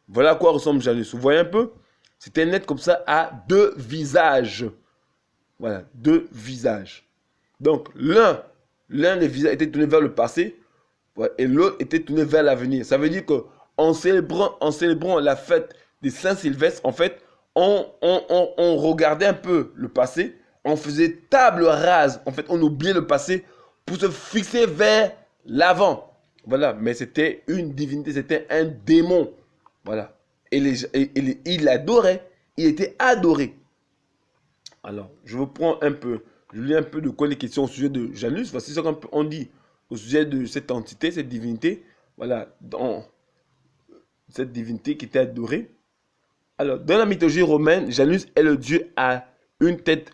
Voilà à quoi ressemble Janus. Vous voyez un peu? C'était un être comme ça à deux visages. Voilà, deux visages. Donc, l'un des visages était tourné vers le passé et l'autre était tourné vers l'avenir. Ça veut dire qu'en célébrant la fête des Saint-Sylvestre, en fait, on regardait un peu le passé, on faisait table rase. En fait, on oubliait le passé pour se fixer vers l'avant. Voilà, mais c'était une divinité, c'était un démon. Voilà. Et il l'adorait, il était adoré. Alors, je vous prends un peu, je lis un peu de quoi les questions au sujet de Janus. Voici ce qu'on dit au sujet de cette entité, cette divinité. Voilà, dans cette divinité qui était adorée. Alors, dans la mythologie romaine, Janus est le dieu à une tête,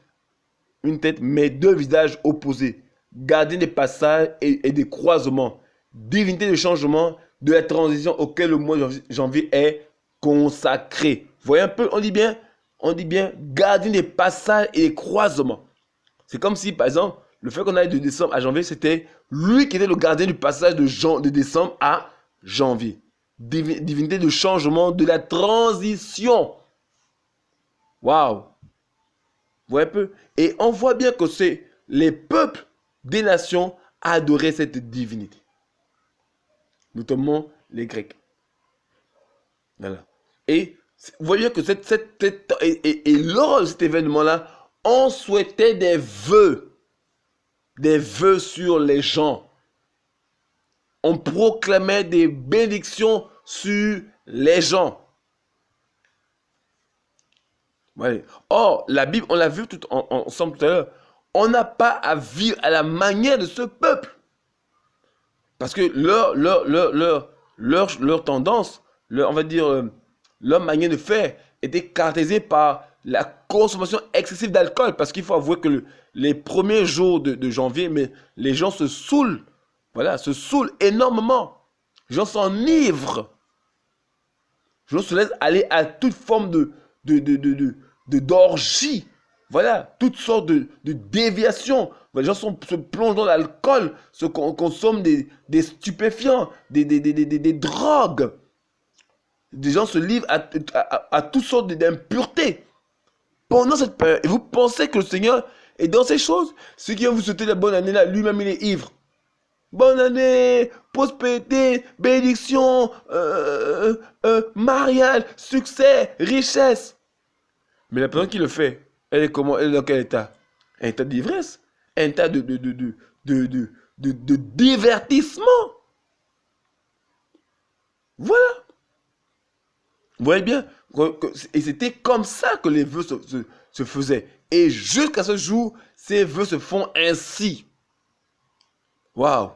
mais deux visages opposés, gardien des passages et des croisements, divinité de changement, de la transition auquel le mois de janvier est consacré. Vous voyez un peu, on dit bien, gardien des passages et des croisements. C'est comme si, par exemple, le fait qu'on aille de décembre à janvier, c'était lui qui était le gardien du passage de décembre à janvier. Divinité de changement, de la transition. Waouh! Vous voyez un peu? Et on voit bien que c'est les peuples des nations adoraient cette divinité. Notamment les Grecs. Voilà. Et vous voyez que lors de cet événement-là, on souhaitait des vœux sur les gens. On proclamait des bénédictions sur les gens. Ouais. Or, la Bible, on l'a vu ensemble tout à l'heure, on n'a pas à vivre à la manière de ce peuple. Parce que leur tendance, on va dire, leur manière de faire était caractérisée par la consommation excessive d'alcool. Parce qu'il faut avouer que les premiers jours de janvier, mais les gens se saoulent. Voilà, se saoulent énormément. Les gens s'enivrent. Les gens se laissent aller à toute forme d'orgie. Voilà, toutes sortes de déviations. Les gens se plongent dans l'alcool, consomment des stupéfiants, des drogues. Des gens se livrent à toutes sortes d'impuretés. Pendant cette période, et vous pensez que le Seigneur est dans ces choses? Ceux qui vont vous souhaiter la bonne année là, lui-même il est ivre. Bonne année, prospérité, bénédiction, mariage, succès, richesse. Mais la personne qui le fait, elle est comment? Elle est dans quel état? Un état d'ivresse, un état de divertissement. Voilà. Vous voyez bien? Et c'était comme ça que les vœux se faisaient. Et jusqu'à ce jour, ces vœux se font ainsi. Waouh!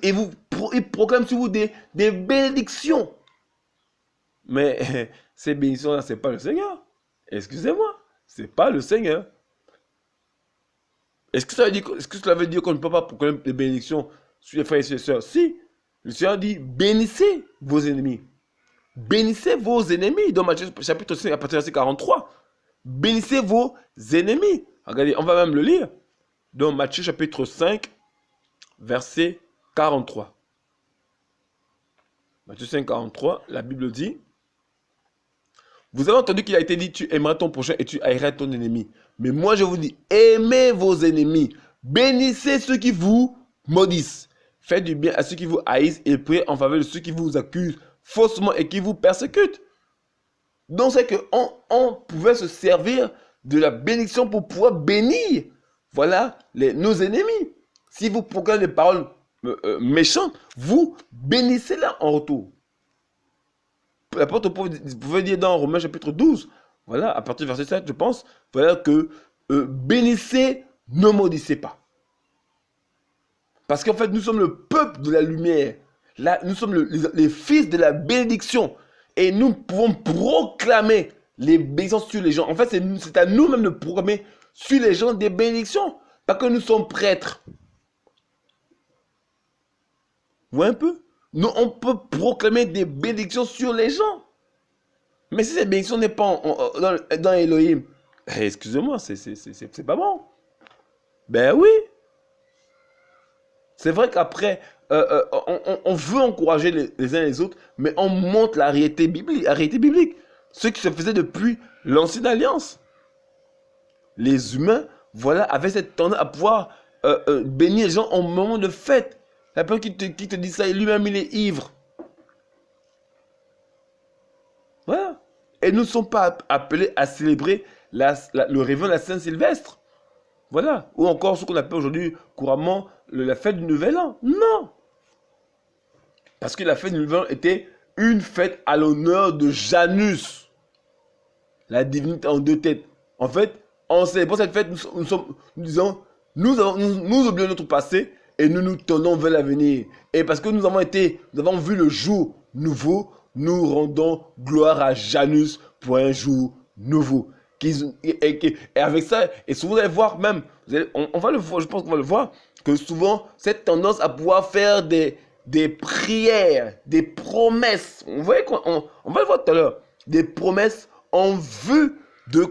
Et ils proclament sur vous des bénédictions. Mais ces bénédictions-là, ce n'est pas le Seigneur. Excusez-moi, ce n'est pas le Seigneur. Est-ce que cela veut dire qu'on ne peut pas proclamer des bénédictions sur les frères et sur les sœurs? Si, le Seigneur dit, bénissez vos ennemis. Bénissez vos ennemis. Dans Matthieu chapitre 5, à partir du verset 43. Bénissez vos ennemis. Regardez, on va même le lire. Dans Matthieu chapitre 5, verset 43. Matthieu 5, 43, la Bible dit, vous avez entendu qu'il a été dit, tu aimeras ton prochain et tu haïras ton ennemi. Mais moi je vous dis, aimez vos ennemis, bénissez ceux qui vous maudissent, faites du bien à ceux qui vous haïssent et priez en faveur de ceux qui vous accusent faussement et qui vous persécutent. Donc c'est qu'on pouvait se servir de la bénédiction pour pouvoir bénir, voilà, nos ennemis. Si vous proclamez des paroles méchantes, vous bénissez-la en retour. L'apôtre pouvait dire dans Romains chapitre 12, voilà, à partir du verset 7, je pense, voilà que bénissez, ne maudissez pas. Parce qu'en fait, nous sommes le peuple de la lumière. Là, nous sommes les fils de la bénédiction. Et nous pouvons proclamer les bénédictions sur les gens. En fait, c'est à nous-mêmes de proclamer sur les gens des bénédictions. Parce que nous sommes prêtres. Vous voyez un peu? Nous, on peut proclamer des bénédictions sur les gens. Mais si cette bénédiction n'est pas dans Elohim, Excusez-moi, c'est pas bon. Ben oui. C'est vrai qu'après, on veut encourager les uns les autres, mais on montre la réalité biblique. Ce qui se faisait depuis l'ancienne alliance. Les humains, voilà, avaient cette tendance à pouvoir bénir les gens en moment de fête. La personne qui te dit ça, lui-même il est ivre. Voilà. Et nous ne sommes pas appelés à célébrer le réveillon de la Saint-Sylvestre. Voilà. Ou encore ce qu'on appelle aujourd'hui couramment la fête du Nouvel An. Non. Parce que la fête du Nouvel An était une fête à l'honneur de Janus. La divinité en deux têtes. En fait, en célébrant cette fête, nous oublions notre passé et nous nous tournons vers l'avenir. Et parce que nous avons vu le jour nouveau, nous rendons gloire à Janus pour un jour nouveau. Et avec ça, et souvent vous allez voir même, on va le voir, je pense qu'on va le voir, que souvent cette tendance à pouvoir faire des prières, des promesses, on va le voir tout à l'heure, des promesses en vue de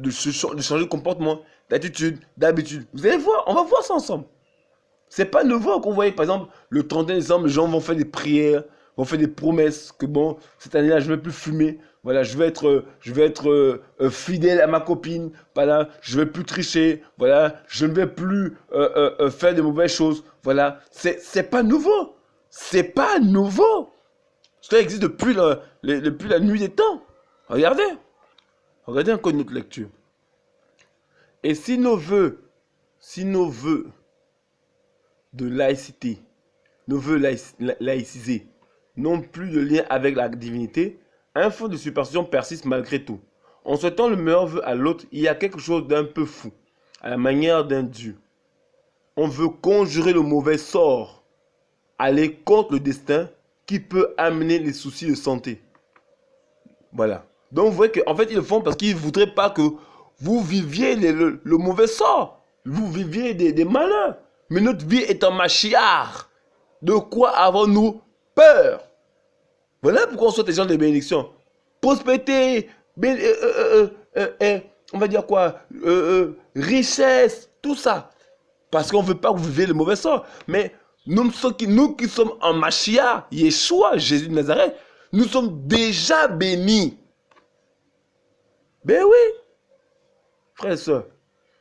changer de comportement, d'attitude, d'habitude. Vous allez voir, on va voir ça ensemble. C'est pas nouveau qu'on voyait, par exemple, le 31 décembre, les gens vont faire des prières, vont faire des promesses que bon, cette année-là, je ne vais plus fumer. Voilà, je vais être fidèle à ma copine. Voilà, je ne vais plus tricher. Voilà, je ne vais plus faire de mauvaises choses. Voilà, c'est pas nouveau. C'est pas nouveau. Cela existe depuis la nuit des temps. Regardez. Regardez encore une autre lecture. Et si nos vœux de laïcité, nos vœux laïcisés, n'ont plus de lien avec la divinité, un fond de superstition persiste malgré tout. En souhaitant le meilleur vœu à l'autre, il y a quelque chose d'un peu fou, à la manière d'un dieu. On veut conjurer le mauvais sort, aller contre le destin qui peut amener les soucis de santé. Voilà. Donc vous voyez qu'en fait ils le font parce qu'ils ne voudraient pas que vous viviez le mauvais sort. Vous viviez des malheurs. Mais notre vie est en Machiar. De quoi avons-nous peur? Voilà pourquoi on souhaite les gens des bénédictions. Prospérité, on va dire quoi, richesse, tout ça. Parce qu'on ne veut pas que vous viviez le mauvais sort. Mais nous qui sommes en Mashiach, Yeshua, Jésus de Nazareth, nous sommes déjà bénis. Ben oui, frères et sœurs,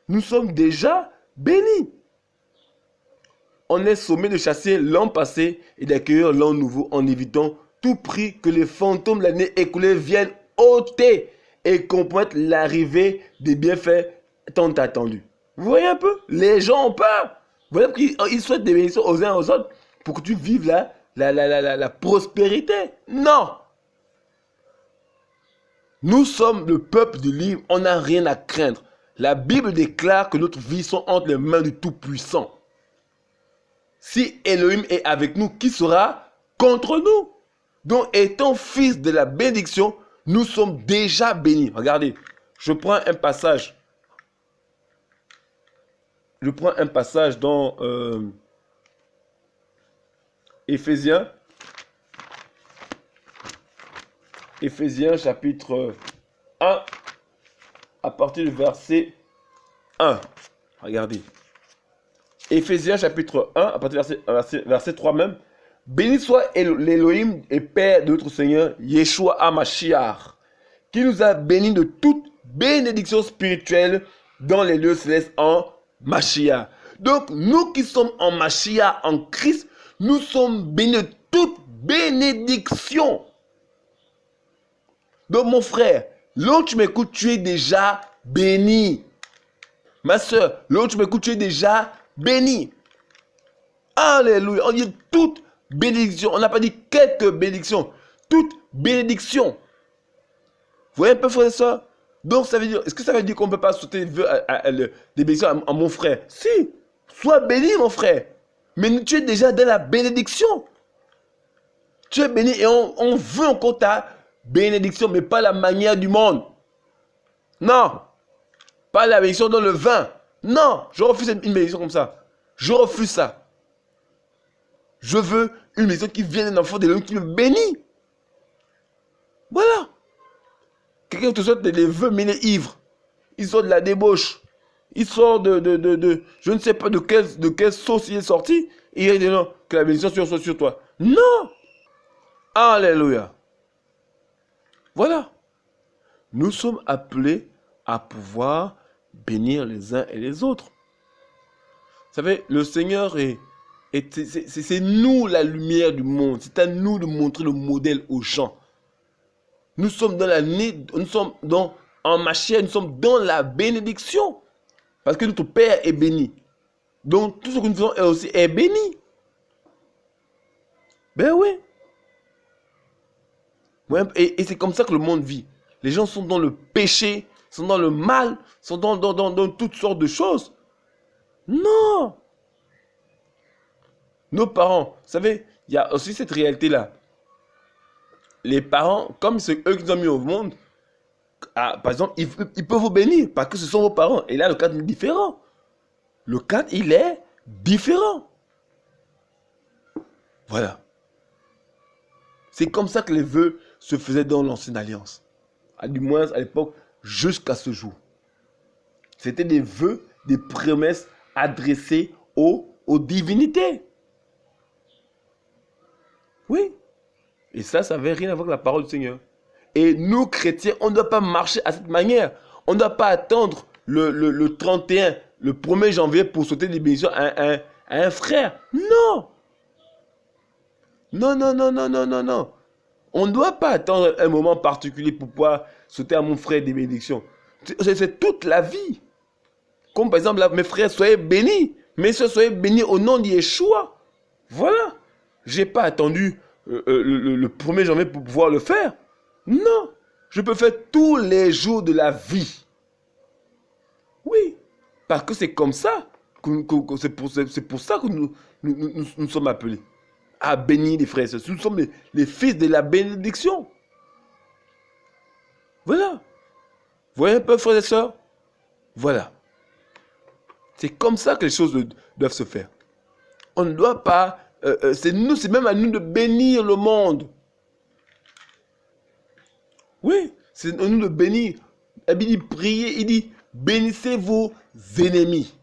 nous sommes déjà bénis. On est sommé de chasser l'an passé et d'accueillir l'an nouveau en évitant tout prix que les fantômes de l'année écoulée viennent ôter et compromettre l'arrivée des bienfaits tant attendus. Vous voyez un peu? Les gens ont peur. Vous voyez qu'ils souhaitent des bénédictions aux uns aux autres pour que tu vives la prospérité. Non! Nous sommes le peuple du livre, on n'a rien à craindre. La Bible déclare que notre vie sont entre les mains du Tout-Puissant. Si Elohim est avec nous, qui sera contre nous? Donc, étant fils de la bénédiction, nous sommes déjà bénis. Regardez, je prends un passage. Je prends un passage dans Éphésiens chapitre 1, à partir du verset 1. Regardez. Éphésiens chapitre 1, à partir du verset 3 même. Béni soit l'Élohim et Père de notre Seigneur, Yeshua HaMashiach, qui nous a bénis de toute bénédiction spirituelle dans les lieux célestes en Mashiach. Donc, nous qui sommes en Mashiach, en Christ, nous sommes bénis de toute bénédiction. Donc, mon frère, là où tu m'écoutes, tu es déjà béni. Ma soeur, là où tu m'écoutes, tu es déjà béni. Alléluia. On dit toute bénédiction. On n'a pas dit quelques bénédictions. Toute bénédiction. Vous voyez un peu, frère et soeur? Donc, ça veut dire, est-ce que ça veut dire qu'on ne peut pas sauter des bénédictions à mon frère? Si, sois béni, mon frère. Mais tu es déjà dans la bénédiction. Tu es béni et on veut encore ta bénédiction, mais pas la manière du monde. Non. Pas la bénédiction dans le vin. Non, je refuse une bénédiction comme ça. Je refuse ça. Je veux une bénédiction qui vient d'un enfant de l'homme qui me bénit. Voilà. Quelqu'un te souhaite des vœux, mais il est ivre. il sort de la débauche, il sort je ne sais pas de quelle sauce il est sorti, et il dit non, que la bénédiction soit sur toi. Non! Alléluia! Voilà. Nous sommes appelés à pouvoir bénir les uns et les autres. Vous savez, le Seigneur c'est nous la lumière du monde. C'est à nous de montrer le modèle aux gens. Nous sommes en Mashiach, nous sommes dans la bénédiction. Parce que notre Père est béni. Donc tout ce que nous faisons aussi est béni. Ben oui. Ouais, et c'est comme ça que le monde vit. Les gens sont dans le péché, sont dans le mal, sont dans toutes sortes de choses. Non. Nos parents, vous savez, il y a aussi cette réalité-là. Les parents, comme c'est eux qui nous ont mis au monde, par exemple, ils peuvent vous bénir parce que ce sont vos parents. Et là, le cadre est différent. Le cadre, il est différent. Voilà. C'est comme ça que les vœux se faisaient dans l'ancienne alliance. Du moins à l'époque, jusqu'à ce jour. C'était des vœux, des promesses adressées aux divinités. Oui. Et ça n'avait rien à voir avec la parole du Seigneur. Et nous, chrétiens, on ne doit pas marcher à cette manière. On ne doit pas attendre le 31, le 1er janvier pour sauter des bénédictions à un frère. Non. Non, non, non, non, non, non, non. On ne doit pas attendre un moment particulier pour pouvoir sauter à mon frère des bénédictions. C'est toute la vie. Comme par exemple, là, mes frères, soyez bénis. Mes soeurs, soyez bénis au nom de Yeshua. Voilà. Je n'ai pas attendu le 1er janvier pour pouvoir le faire. Non. Je peux faire tous les jours de la vie. Oui. Parce que c'est comme ça. C'est pour ça que nous sommes appelés à bénir les frères et sœurs. Nous sommes les fils de la bénédiction. Voilà. Vous voyez un peu, frères et sœurs? Voilà. C'est comme ça que les choses doivent se faire. On ne doit pas... c'est même à nous de bénir le monde. Oui, c'est à nous de bénir. Il dit prier, il dit bénissez vos ennemis.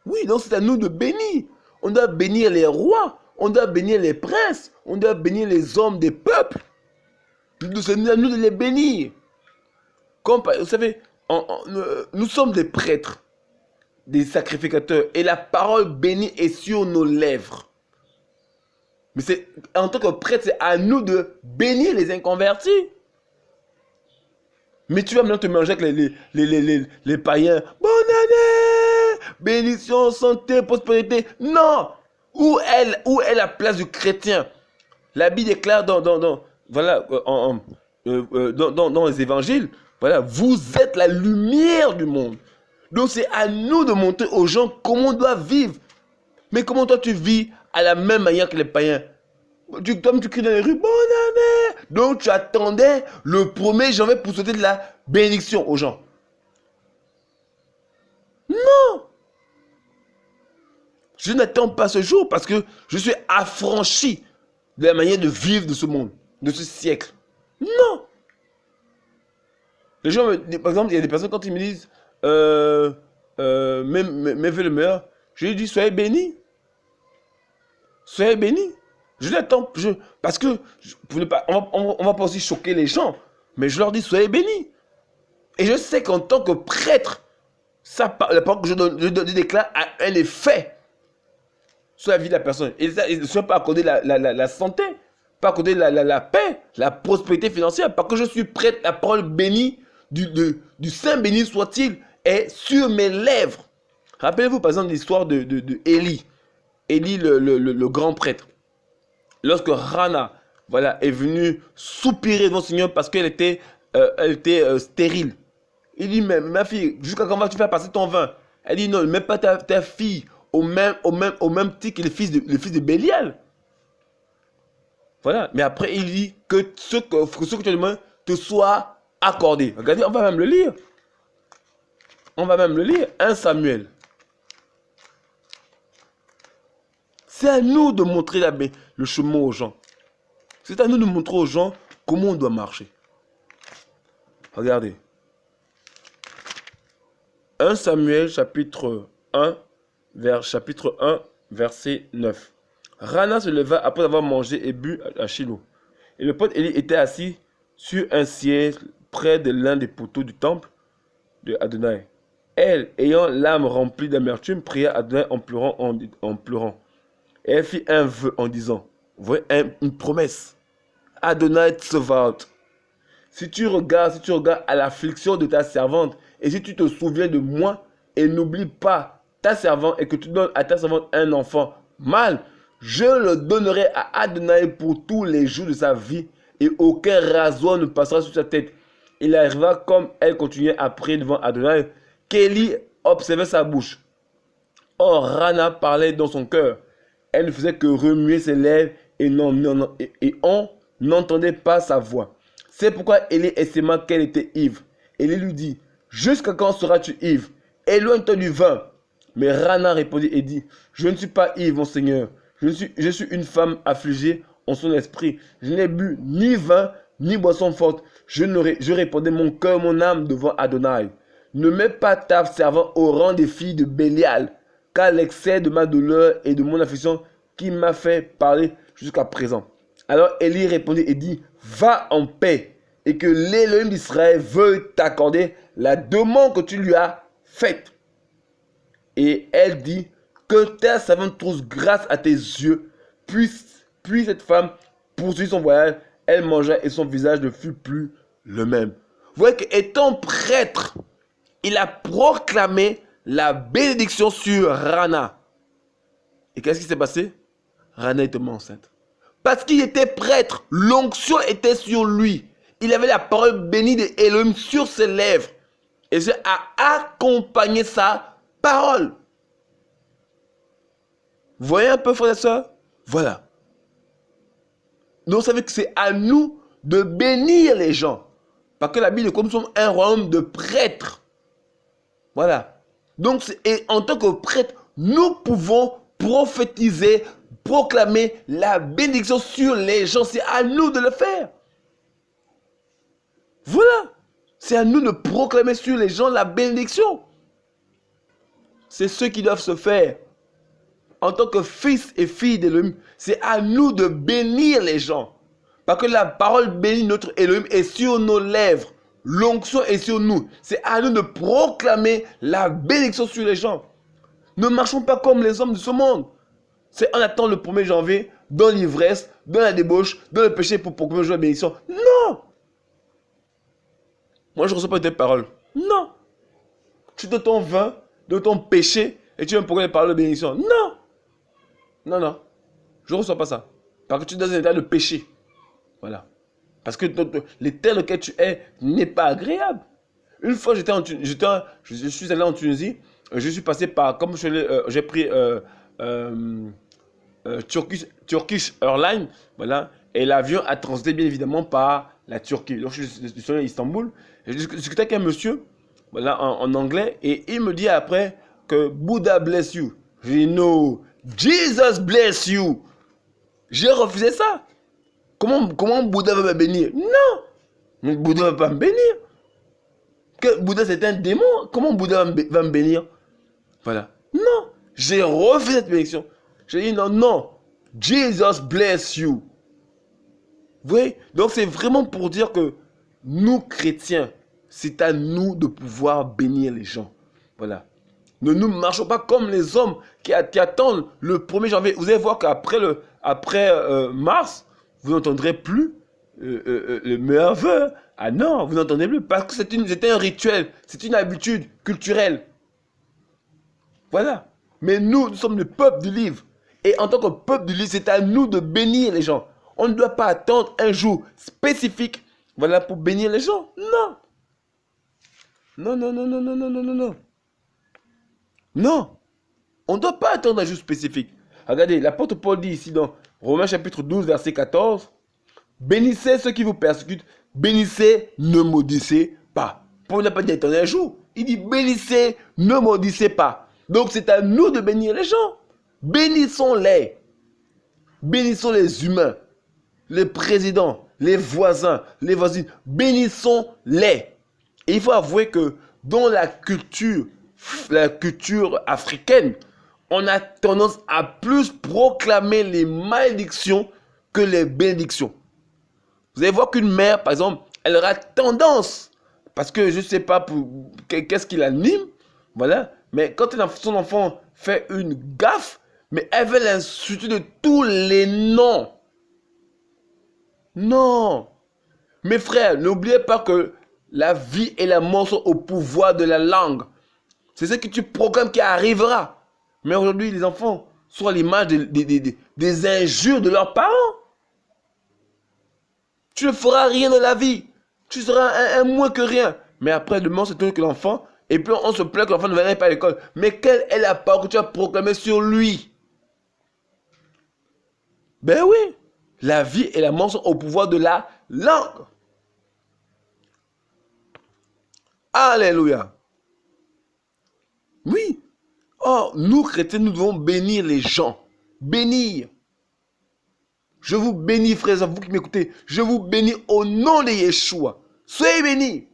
Oui, donc c'est à nous de bénir. On doit bénir les rois, on doit bénir les princes, on doit bénir les hommes des peuples. C'est à nous de les bénir. Comme, vous savez, nous sommes des prêtres, des sacrificateurs, et la parole bénie est sur nos lèvres. Mais c'est en tant que prêtre, c'est à nous de bénir les inconvertis. Mais tu vas maintenant te manger avec les païens. Bonne année, bénédiction, santé, prospérité. Non. Où est la place du chrétien? La Bible déclare dans les évangiles, voilà, vous êtes la lumière du monde. Donc c'est à nous de montrer aux gens comment on doit vivre. Mais comment toi tu vis à la même manière que les païens? Tu cries dans les rues, bonne année. Donc tu attendais le 1er janvier pour souhaiter de la bénédiction aux gens. Non. Je n'attends pas ce jour parce que je suis affranchi de la manière de vivre de ce monde, de ce siècle. Non. Les gens, par exemple, il y a des personnes quand ils me disent, mes vœux le meilleur, je lui dis, soyez bénis. Soyez bénis. Je l'attends, parce que, on va pas aussi choquer les gens, mais je leur dis, soyez bénis. Et je sais qu'en tant que prêtre, la parole que je déclare a un effet sur la vie de la personne. Et ça, ne soit pas accorder la santé, pas accorder la paix, la prospérité financière, parce que je suis prêtre, la parole bénie du Saint béni soit-il est sur mes lèvres. Rappelez-vous par exemple l'histoire de Élie. Élie le grand prêtre. Lorsque Hannah, voilà, est venue soupirer devant le Seigneur parce qu'elle était stérile. Il dit, mais ma fille, jusqu'à quand vas-tu faire passer ton vin? Elle dit, non, ne mets pas ta fille au même titre que le fils de Bélial. Voilà, mais après il dit que ce que tu demandes te soit accordé. Regardez, on va même le lire. On va même le lire, 1 Samuel. C'est à nous de montrer le chemin aux gens. C'est à nous de montrer aux gens comment on doit marcher. Regardez. 1 Samuel chapitre 1, verset 9. Rana se leva après avoir mangé et bu à Shilo. Et le prophète Élie était assis sur un siège près de l'un des poteaux du temple de Adonai. Elle, ayant l'âme remplie d'amertume, pria Adonai en pleurant. Et elle fit un vœu en disant, vous voyez, une promesse. Adonai Tsevaot. Si tu regardes à l'affliction de ta servante, et si tu te souviens de moi, et n'oublie pas ta servante, et que tu donnes à ta servante un enfant mâle, je le donnerai à Adonai pour tous les jours de sa vie, et aucun rasoir ne passera sur sa tête. Il arriva comme elle continuait à prier devant Adonai, qu'Élie observait sa bouche. Or, Rana parlait dans son cœur. Elle ne faisait que remuer ses lèvres et on n'entendait pas sa voix. C'est pourquoi Élie estima qu'elle était ivre. Élie lui dit, jusqu'à quand seras-tu ivre? Éloigne-toi du vin. Mais Rana répondit et dit, je ne suis pas ivre, mon Seigneur. Je suis une femme affligée en son esprit. Je n'ai bu ni vin, ni boisson forte. Je répondais mon cœur, mon âme devant Adonai. Ne mets pas ta servante au rang des filles de Bélial, car l'excès de ma douleur et de mon affliction qui m'a fait parler jusqu'à présent. Alors Élie répondit et dit, va en paix, et que l'Élohim d'Israël veuille t'accorder la demande que tu lui as faite. Et elle dit, que ta servante trouve grâce à tes yeux. Puis cette femme poursuivit son voyage, elle mangea et son visage ne fut plus le même. Vous voyez qu'étant prêtre, il a proclamé la bénédiction sur Rana. Et qu'est-ce qui s'est passé? Rana est tombée enceinte. Parce qu'il était prêtre, l'onction était sur lui. Il avait la parole bénie de Elohim sur ses lèvres. Et Dieu a accompagné sa parole. Vous voyez un peu, frères et sœurs? Voilà. Donc, vous savez que c'est à nous de bénir les gens. Parce que la Bible, comme nous sommes un royaume de prêtres. Voilà. Donc, et en tant que prêtre, nous pouvons prophétiser, proclamer la bénédiction sur les gens. C'est à nous de le faire. Voilà. C'est à nous de proclamer sur les gens la bénédiction. C'est ce qui doivent se faire. En tant que fils et filles d'Elohim, c'est à nous de bénir les gens. Parce que la parole bénie notre Elohim est sur nos lèvres. L'onction est sur nous. C'est à nous de proclamer la bénédiction sur les gens. Ne marchons pas comme les hommes de ce monde. C'est on attend le 1er janvier, dans l'ivresse, dans la débauche, dans le péché pour proclamer la bénédiction. Non! Moi, je ne reçois pas tes paroles. Non! Tu donnes ton vin, de ton péché, et tu vas me proclamer les paroles de bénédiction. Non! Non, non. Je ne reçois pas ça. Parce que tu es dans un état de péché. Voilà. Parce que l'état dans lequel tu es n'est pas agréable. Une fois, je suis allé en Tunisie. Je suis passé par, comme j'ai pris Turkish Airlines. Voilà. Et l'avion a transité bien évidemment par la Turquie. Donc, je suis allé à Istanbul. J'ai discuté avec un monsieur, voilà, en anglais. Et il me dit après que Buddha bless you. Je dis no. Jesus bless you. J'ai refusé ça. Comment Bouddha va me bénir? Non. Bouddha ne va pas me bénir. Que Bouddha c'est un démon. Comment Bouddha va me bénir? Voilà. Non. J'ai refusé cette bénédiction. J'ai dit non, non. Jesus bless you. Vous voyez? Donc c'est vraiment pour dire que nous chrétiens, c'est à nous de pouvoir bénir les gens. Voilà. Ne nous marchons pas comme les hommes qui attendent le 1er janvier. Vous allez voir qu'après mars, vous n'entendrez plus le meilleur vœu. Ah non, vous n'entendez plus parce que c'était un rituel, c'est une habitude culturelle. Voilà. Mais nous sommes le peuple du livre. Et en tant que peuple du livre, c'est à nous de bénir les gens. On ne doit pas attendre un jour spécifique, voilà, pour bénir les gens. Non. Non, non, non, non, non, non, non, non, non. Non, on ne doit pas attendre un jour spécifique. Regardez, l'apôtre Paul dit ici dans Romains chapitre 12, verset 14, « Bénissez ceux qui vous persécutent, bénissez, ne maudissez pas. » Paul n'a pas dit attendez un jour. Il dit « Bénissez, ne maudissez pas. » Donc c'est à nous de bénir les gens. Bénissons-les. Bénissons les humains, les présidents, les voisins, les voisines. Bénissons-les. Et il faut avouer que dans la culture la culture africaine, on a tendance à plus proclamer les malédictions que les bénédictions. Vous allez voir qu'une mère, par exemple, elle aura tendance, parce que je ne sais pas qu'est-ce qui l'anime, voilà, mais quand son enfant fait une gaffe, mais elle veut l'insulter de tous les noms. Non. Mes frères, n'oubliez pas que la vie et la mort sont au pouvoir de la langue. C'est ce que tu proclames qui arrivera. Mais aujourd'hui, les enfants sont à l'image des injures de leurs parents. Tu ne feras rien dans la vie. Tu seras un moins que rien. Mais après, demain, c'est tout que l'enfant. Et puis, on se plaint que l'enfant ne viendra pas à l'école. Mais quelle est la parole que tu as proclamée sur lui? Ben oui. La vie et la mort sont au pouvoir de la langue. Alléluia. Oui. Oh, nous chrétiens, nous devons bénir les gens. Bénir. Je vous bénis, frères, vous qui m'écoutez. Je vous bénis au nom de Yeshua. Soyez bénis.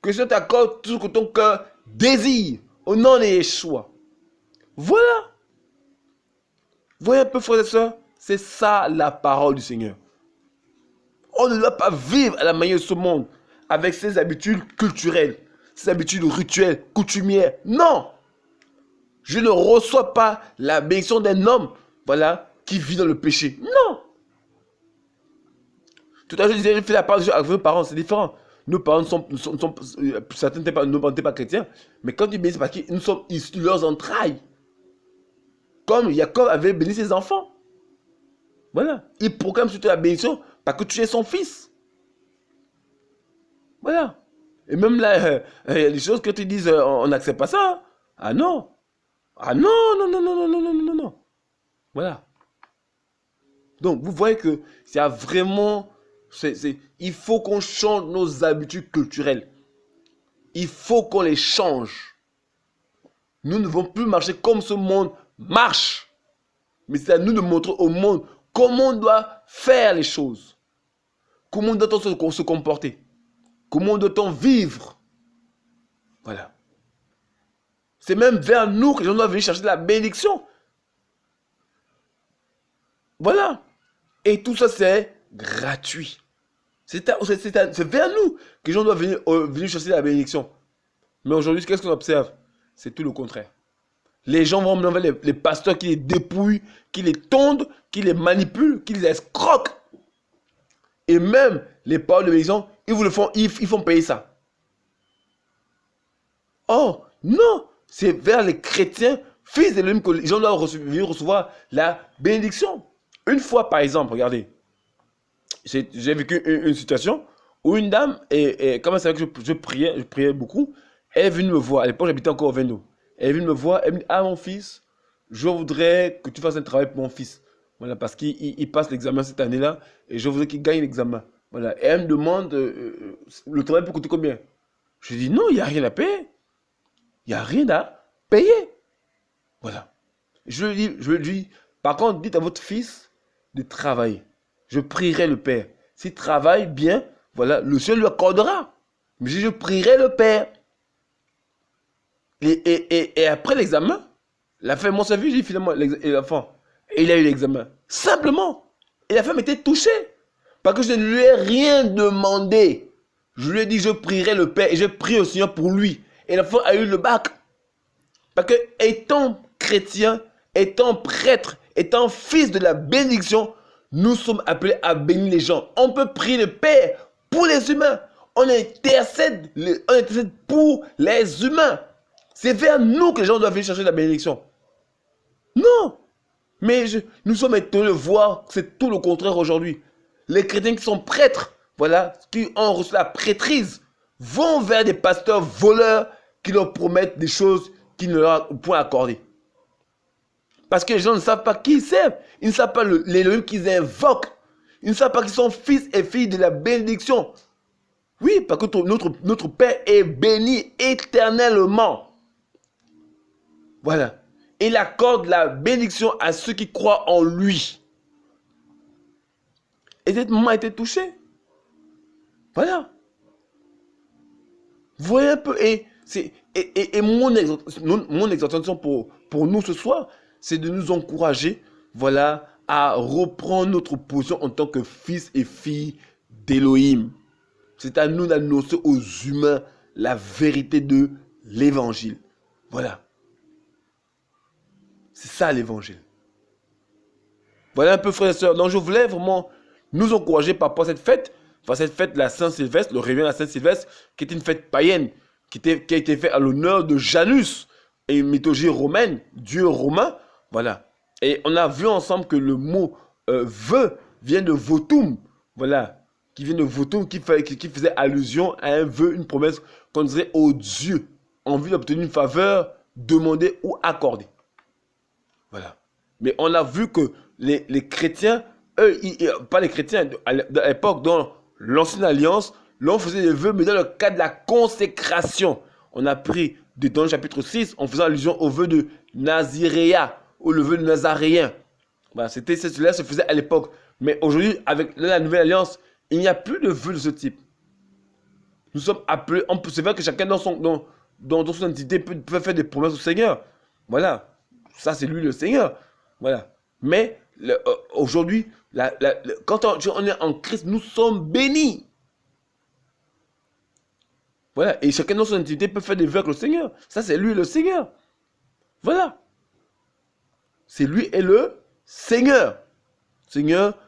Que je t'accorde tout ce que ton cœur désire au nom de Yeshua. Voilà. Voyez un peu, frères et sœurs, c'est ça la parole du Seigneur. On ne doit pas vivre à la manière de ce monde avec ses habitudes culturelles, ses habitudes rituelles, coutumières. Non. Je ne reçois pas la bénédiction d'un homme, voilà, qui vit dans le péché. Non. Tout à l'heure, je disais, j'ai fait la parole avec nos parents, c'est différent. Nos parents certains n'étaient pas chrétiens, mais quand ils bénissent, c'est parce que nous sommes issus de leurs entrailles. Comme Jacob avait béni ses enfants. Voilà. Il proclame surtout la bénédiction parce que tu es son fils. Voilà. Et même là, les choses que tu dis, on n'accepte pas ça. Ah non. Ah non, non, non, non, non, non, non, non, non. Voilà. Donc, vous voyez que il y a vraiment... il faut qu'on change nos habitudes culturelles. Il faut qu'on les change. Nous ne devons plus marcher comme ce monde marche. Mais c'est à nous de montrer au monde comment on doit faire les choses. Comment doit-on se comporter? Comment doit-on vivre? Voilà. C'est même vers nous que les gens doivent venir chercher la bénédiction. Voilà. Et tout ça, c'est gratuit. C'est vers nous que les gens doivent venir chercher la bénédiction. Mais aujourd'hui, qu'est-ce qu'on observe? C'est tout le contraire. Les gens vont enlever les pasteurs qui les dépouillent, qui les tondent, qui les manipulent, qui les escroquent. Et même les paroles de bénédiction, ils font payer ça. Oh, non! C'est vers les chrétiens, fils de l'homme, que les gens doivent venir recevoir la bénédiction. Une fois, par exemple, regardez, j'ai vécu une situation où une dame, comme elle savait que je priais beaucoup, elle est venue me voir. À l'époque, j'habitais encore au Vendo. Elle est venue me voir, elle me dit, ah mon fils, je voudrais que tu fasses un travail pour mon fils. Voilà, parce qu'il passe l'examen cette année-là, et je voudrais qu'il gagne l'examen. Voilà, et elle me demande, le travail peut coûter combien? Je dis, non, il n'y a rien à payer. Il n'y a rien à payer. Voilà. Je lui dis, par contre, dites à votre fils de travailler. Je prierai le Père. S'il travaille bien, voilà, le ciel lui accordera. Mais je prierai le Père. Et après l'examen, la femme m'a servi, j'ai dit finalement, l'enfant, il a eu l'examen. Simplement. Et la femme était touchée. Parce que je ne lui ai rien demandé. Je lui ai dit, je prierai le Père et je prie au Seigneur pour lui. Et l'enfant a eu le bac. Parce que étant chrétien, étant prêtre, étant fils de la bénédiction, nous sommes appelés à bénir les gens. On peut prier le Père pour les humains. On intercède pour les humains. C'est vers nous que les gens doivent venir chercher la bénédiction. Non. Mais nous sommes étonnés de voir que c'est tout le contraire aujourd'hui. Les chrétiens qui sont prêtres, voilà, qui ont reçu la prêtrise, vont vers des pasteurs voleurs qui leur promettent des choses qu'ils ne leur ont point accordées. Parce que les gens ne savent pas qui ils servent. Ils ne savent pas l'élohim qu'ils invoquent. Ils ne savent pas qu'ils sont fils et filles de la bénédiction. Oui, parce que notre Père est béni éternellement. Voilà. Il accorde la bénédiction à ceux qui croient en lui. Et cette maman a été touchée. Voilà. Vous voyez un peu. Et Et mon exhortation pour nous ce soir, c'est de nous encourager, voilà, à reprendre notre position en tant que fils et filles d'Élohim. C'est à nous d'annoncer aux humains la vérité de l'évangile. Voilà. C'est ça l'évangile. Voilà un peu, frères et sœurs. Donc je voulais vraiment nous encourager par rapport à cette fête. Enfin, cette fête de la Saint-Sylvestre, le réveillon de la Saint-Sylvestre, qui est une fête païenne, qui a été faite à l'honneur de Janus, et une mythologie romaine, dieu romain. Voilà. Et on a vu ensemble que le mot vœu vient de votum. Voilà. Qui vient de votum, qui faisait allusion à un vœu, une promesse qu'on dirait au Dieu, en vue d'obtenir une faveur demandée ou accordée. Voilà. Mais on a vu que les chrétiens, eux, pas les chrétiens, à l'époque, dans l'ancienne alliance, l'on faisait des vœux, mais dans le cadre de la consécration. On a pris dans le chapitre 6, en faisant allusion au vœu de Naziréa, ou le vœu de Nazaréen. Voilà, cela se faisait à l'époque. Mais aujourd'hui, avec la nouvelle alliance, il n'y a plus de vœux de ce type. Nous sommes appelés, c'est vrai que chacun dans son identité peut faire des promesses au Seigneur. Voilà, ça c'est lui le Seigneur. Voilà. Mais aujourd'hui, quand on est en Christ, nous sommes bénis. Voilà. Et chacun dans son identité peut faire des vœux avec le Seigneur. Ça, c'est lui le Seigneur. Voilà. C'est lui et le Seigneur. Seigneur,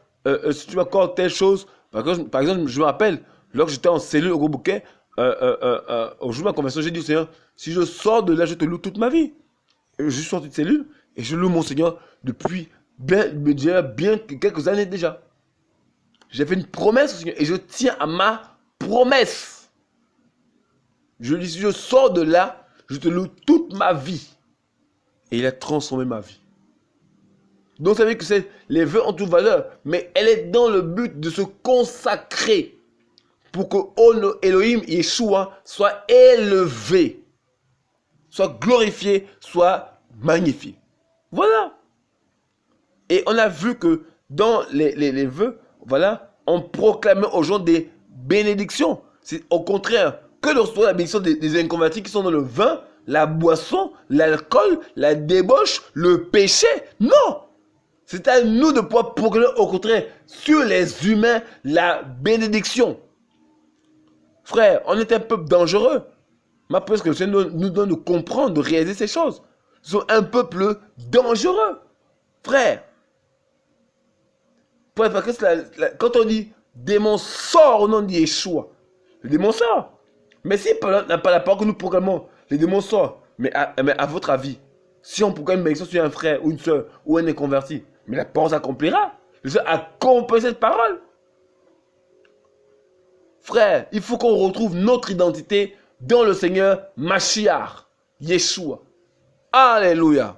si tu m'accordes telle chose, par exemple, je me rappelle, lorsque j'étais en cellule au Gros Bouquet, au jour de ma conversion, j'ai dit au Seigneur, si je sors de là, je te loue toute ma vie. Et je suis sorti de cellule et je loue mon Seigneur depuis bien quelques années déjà. J'ai fait une promesse au Seigneur et je tiens à ma promesse. Je lui dis, si je sors de là, je te loue toute ma vie. Et il a transformé ma vie. Donc, ça veut dire que les vœux ont toute valeur, mais elle est dans le but de se consacrer pour que Elohim, Yeshua, soit élevé, soit glorifié, soit magnifié. Voilà. Et on a vu que dans les vœux, voilà, on proclamait aux gens des bénédictions. C'est au contraire que de recevoir la bénédiction des inconvertis qui sont dans le vin, la boisson, l'alcool, la débauche, le péché. Non! C'est à nous de pouvoir proclamer au contraire sur les humains la bénédiction. Frère, on est un peuple dangereux. Ma prière, c'est que le Seigneur nous donne de comprendre, de réaliser ces choses. Nous sommes un peuple dangereux. Frère. Quand on dit démon sort au nom de Yeshua, le démon sort. Mais si n'a pas la parole que nous proclamons, les démons sortent. Mais à votre avis, si on proclame une bénédiction sur un frère ou une soeur ou un inconverti, mais la parole s'accomplira. Le Seigneur accomplit cette parole. Frère, il faut qu'on retrouve notre identité dans le Seigneur Mashiach, Yeshua. Alléluia.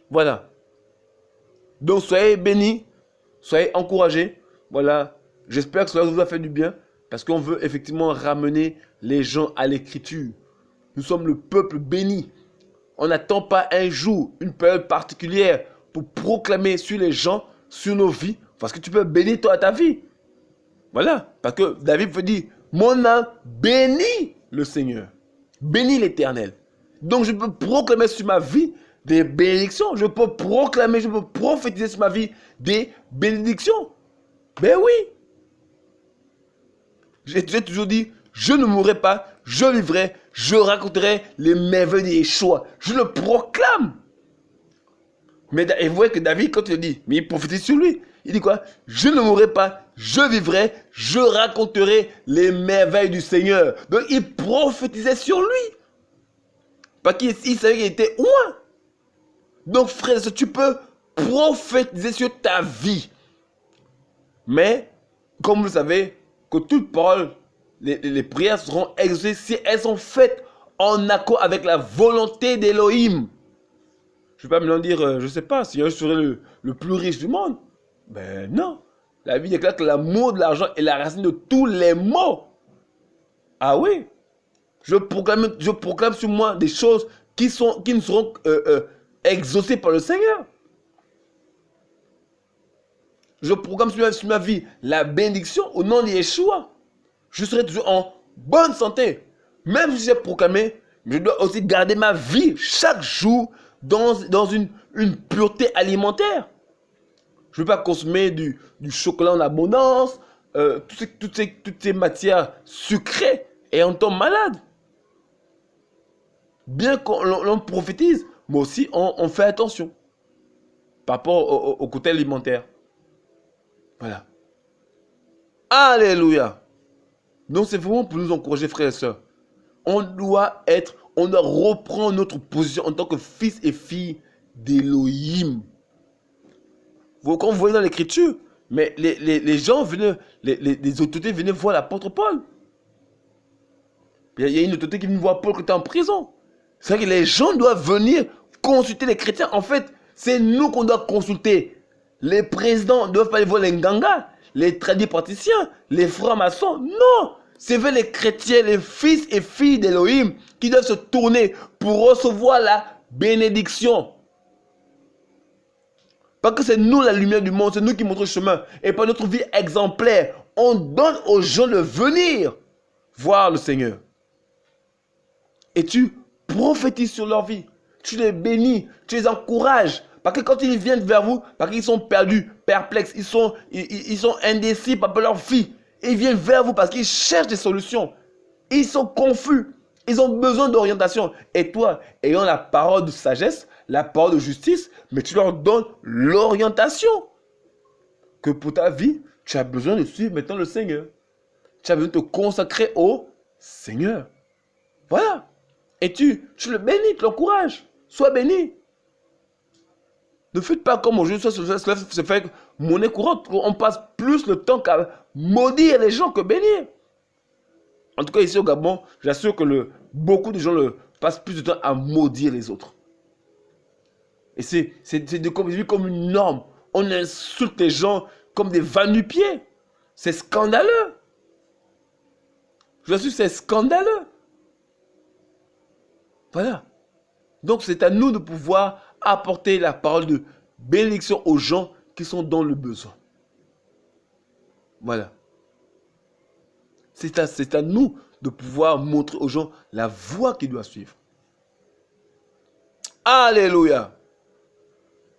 Voilà. Donc soyez bénis, soyez encouragés. Voilà. J'espère que cela vous a fait du bien parce qu'on veut effectivement ramener les gens à l'écriture. Nous sommes le peuple béni. On n'attend pas un jour, une période particulière pour proclamer sur les gens, sur nos vies, parce que tu peux bénir toi ta vie. Voilà. Parce que David veut dire, mon âme bénit le Seigneur. Bénit l'Éternel. Donc je peux proclamer sur ma vie des bénédictions. Je peux proclamer, je peux prophétiser sur ma vie des bénédictions. Ben oui. J'ai toujours dit, je ne mourrai pas, je vivrai, je raconterai les merveilles de Yeshua. Je le proclame. Mais vous voyez que David, quand il dit, mais il prophétise sur lui. Il dit quoi? Je ne mourrai pas, je vivrai, je raconterai les merveilles du Seigneur. Donc il prophétisait sur lui. Parce qu'il savait qu'il était loin. Donc frère, tu peux prophétiser sur ta vie. Mais, comme vous le savez, que toute parole, les prières seront exaucées si elles sont faites en accord avec la volonté d'Élohim. Je ne vais pas me dire, je ne sais pas, si je serais le plus riche du monde. Ben non. La Bible déclare que l'amour de l'argent est la racine de tous les maux. Ah oui. Je proclame sur moi des choses qui ne seront exaucées par le Seigneur. Je proclame sur ma vie la bénédiction au nom de Yeshua. Je serai toujours en bonne santé. Même si j'ai proclamé, je dois aussi garder ma vie chaque jour dans une pureté alimentaire. Je ne veux pas consommer du chocolat en abondance, toutes ces matières sucrées, et on tombe malade. Bien qu'on prophétise, mais aussi on fait attention par rapport au côté alimentaire. Voilà. Alléluia. Donc c'est vraiment pour nous encourager, frères et sœurs. On doit reprendre notre position en tant que fils et filles d'Élohim. Quand vous voyez dans l'écriture, mais les gens venaient, les autorités venaient voir l'apôtre Paul. Il y a une autorité qui vient voir Paul qui était en prison. C'est vrai que les gens doivent venir consulter les chrétiens. En fait, c'est nous qu'on doit consulter. Les présidents ne doivent pas aller voir les ngangas, les tradis praticiens, les francs-maçons. Non! C'est vers les chrétiens, les fils et filles d'Élohim qui doivent se tourner pour recevoir la bénédiction. Parce que c'est nous la lumière du monde, c'est nous qui montrons le chemin. Et par notre vie exemplaire, on donne aux gens de venir voir le Seigneur. Et tu prophétises sur leur vie. Tu les bénis, tu les encourages. Parce que quand ils viennent vers vous, parce qu'ils sont perdus, perplexes, ils sont indécis par leur vie. Ils viennent vers vous parce qu'ils cherchent des solutions. Ils sont confus. Ils ont besoin d'orientation. Et toi, ayant la parole de sagesse, la parole de justice, mais tu leur donnes l'orientation. Que pour ta vie, tu as besoin de suivre maintenant le Seigneur. Tu as besoin de te consacrer au Seigneur. Voilà. Et tu le bénis, tu l'encourages. Sois béni. Ne faites pas comme aujourd'hui, ça se fait monnaie courante. On passe plus le temps qu'à maudire les gens que bénir. En tout cas, ici au Gabon, j'assure que beaucoup de gens passent plus de temps à maudire les autres. Et c'est comme une norme. On insulte les gens comme des va-nu-pieds. C'est scandaleux. Je vous assure, c'est scandaleux. Voilà. Donc, c'est à nous de pouvoir apporter la parole de bénédiction aux gens qui sont dans le besoin. Voilà. C'est à nous de pouvoir montrer aux gens la voie qu'ils doivent suivre. Alléluia.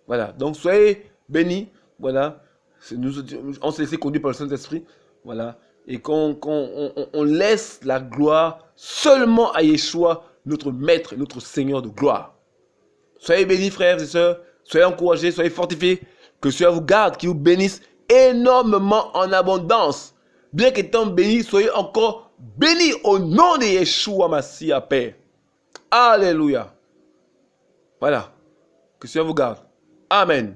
Voilà. Donc, soyez bénis. Voilà. On s'est laissé conduire par le Saint-Esprit. Voilà. Et qu'on laisse la gloire seulement à Yeshua, notre Maître, notre Seigneur de gloire. Soyez bénis, frères et sœurs. Soyez encouragés, soyez fortifiés. Que Dieu vous garde, qu'il vous bénisse énormément en abondance. Bien qu'étant bénis, soyez encore bénis au nom de Yeshua Mashiach, Père. Alléluia. Voilà. Que Dieu vous garde. Amen.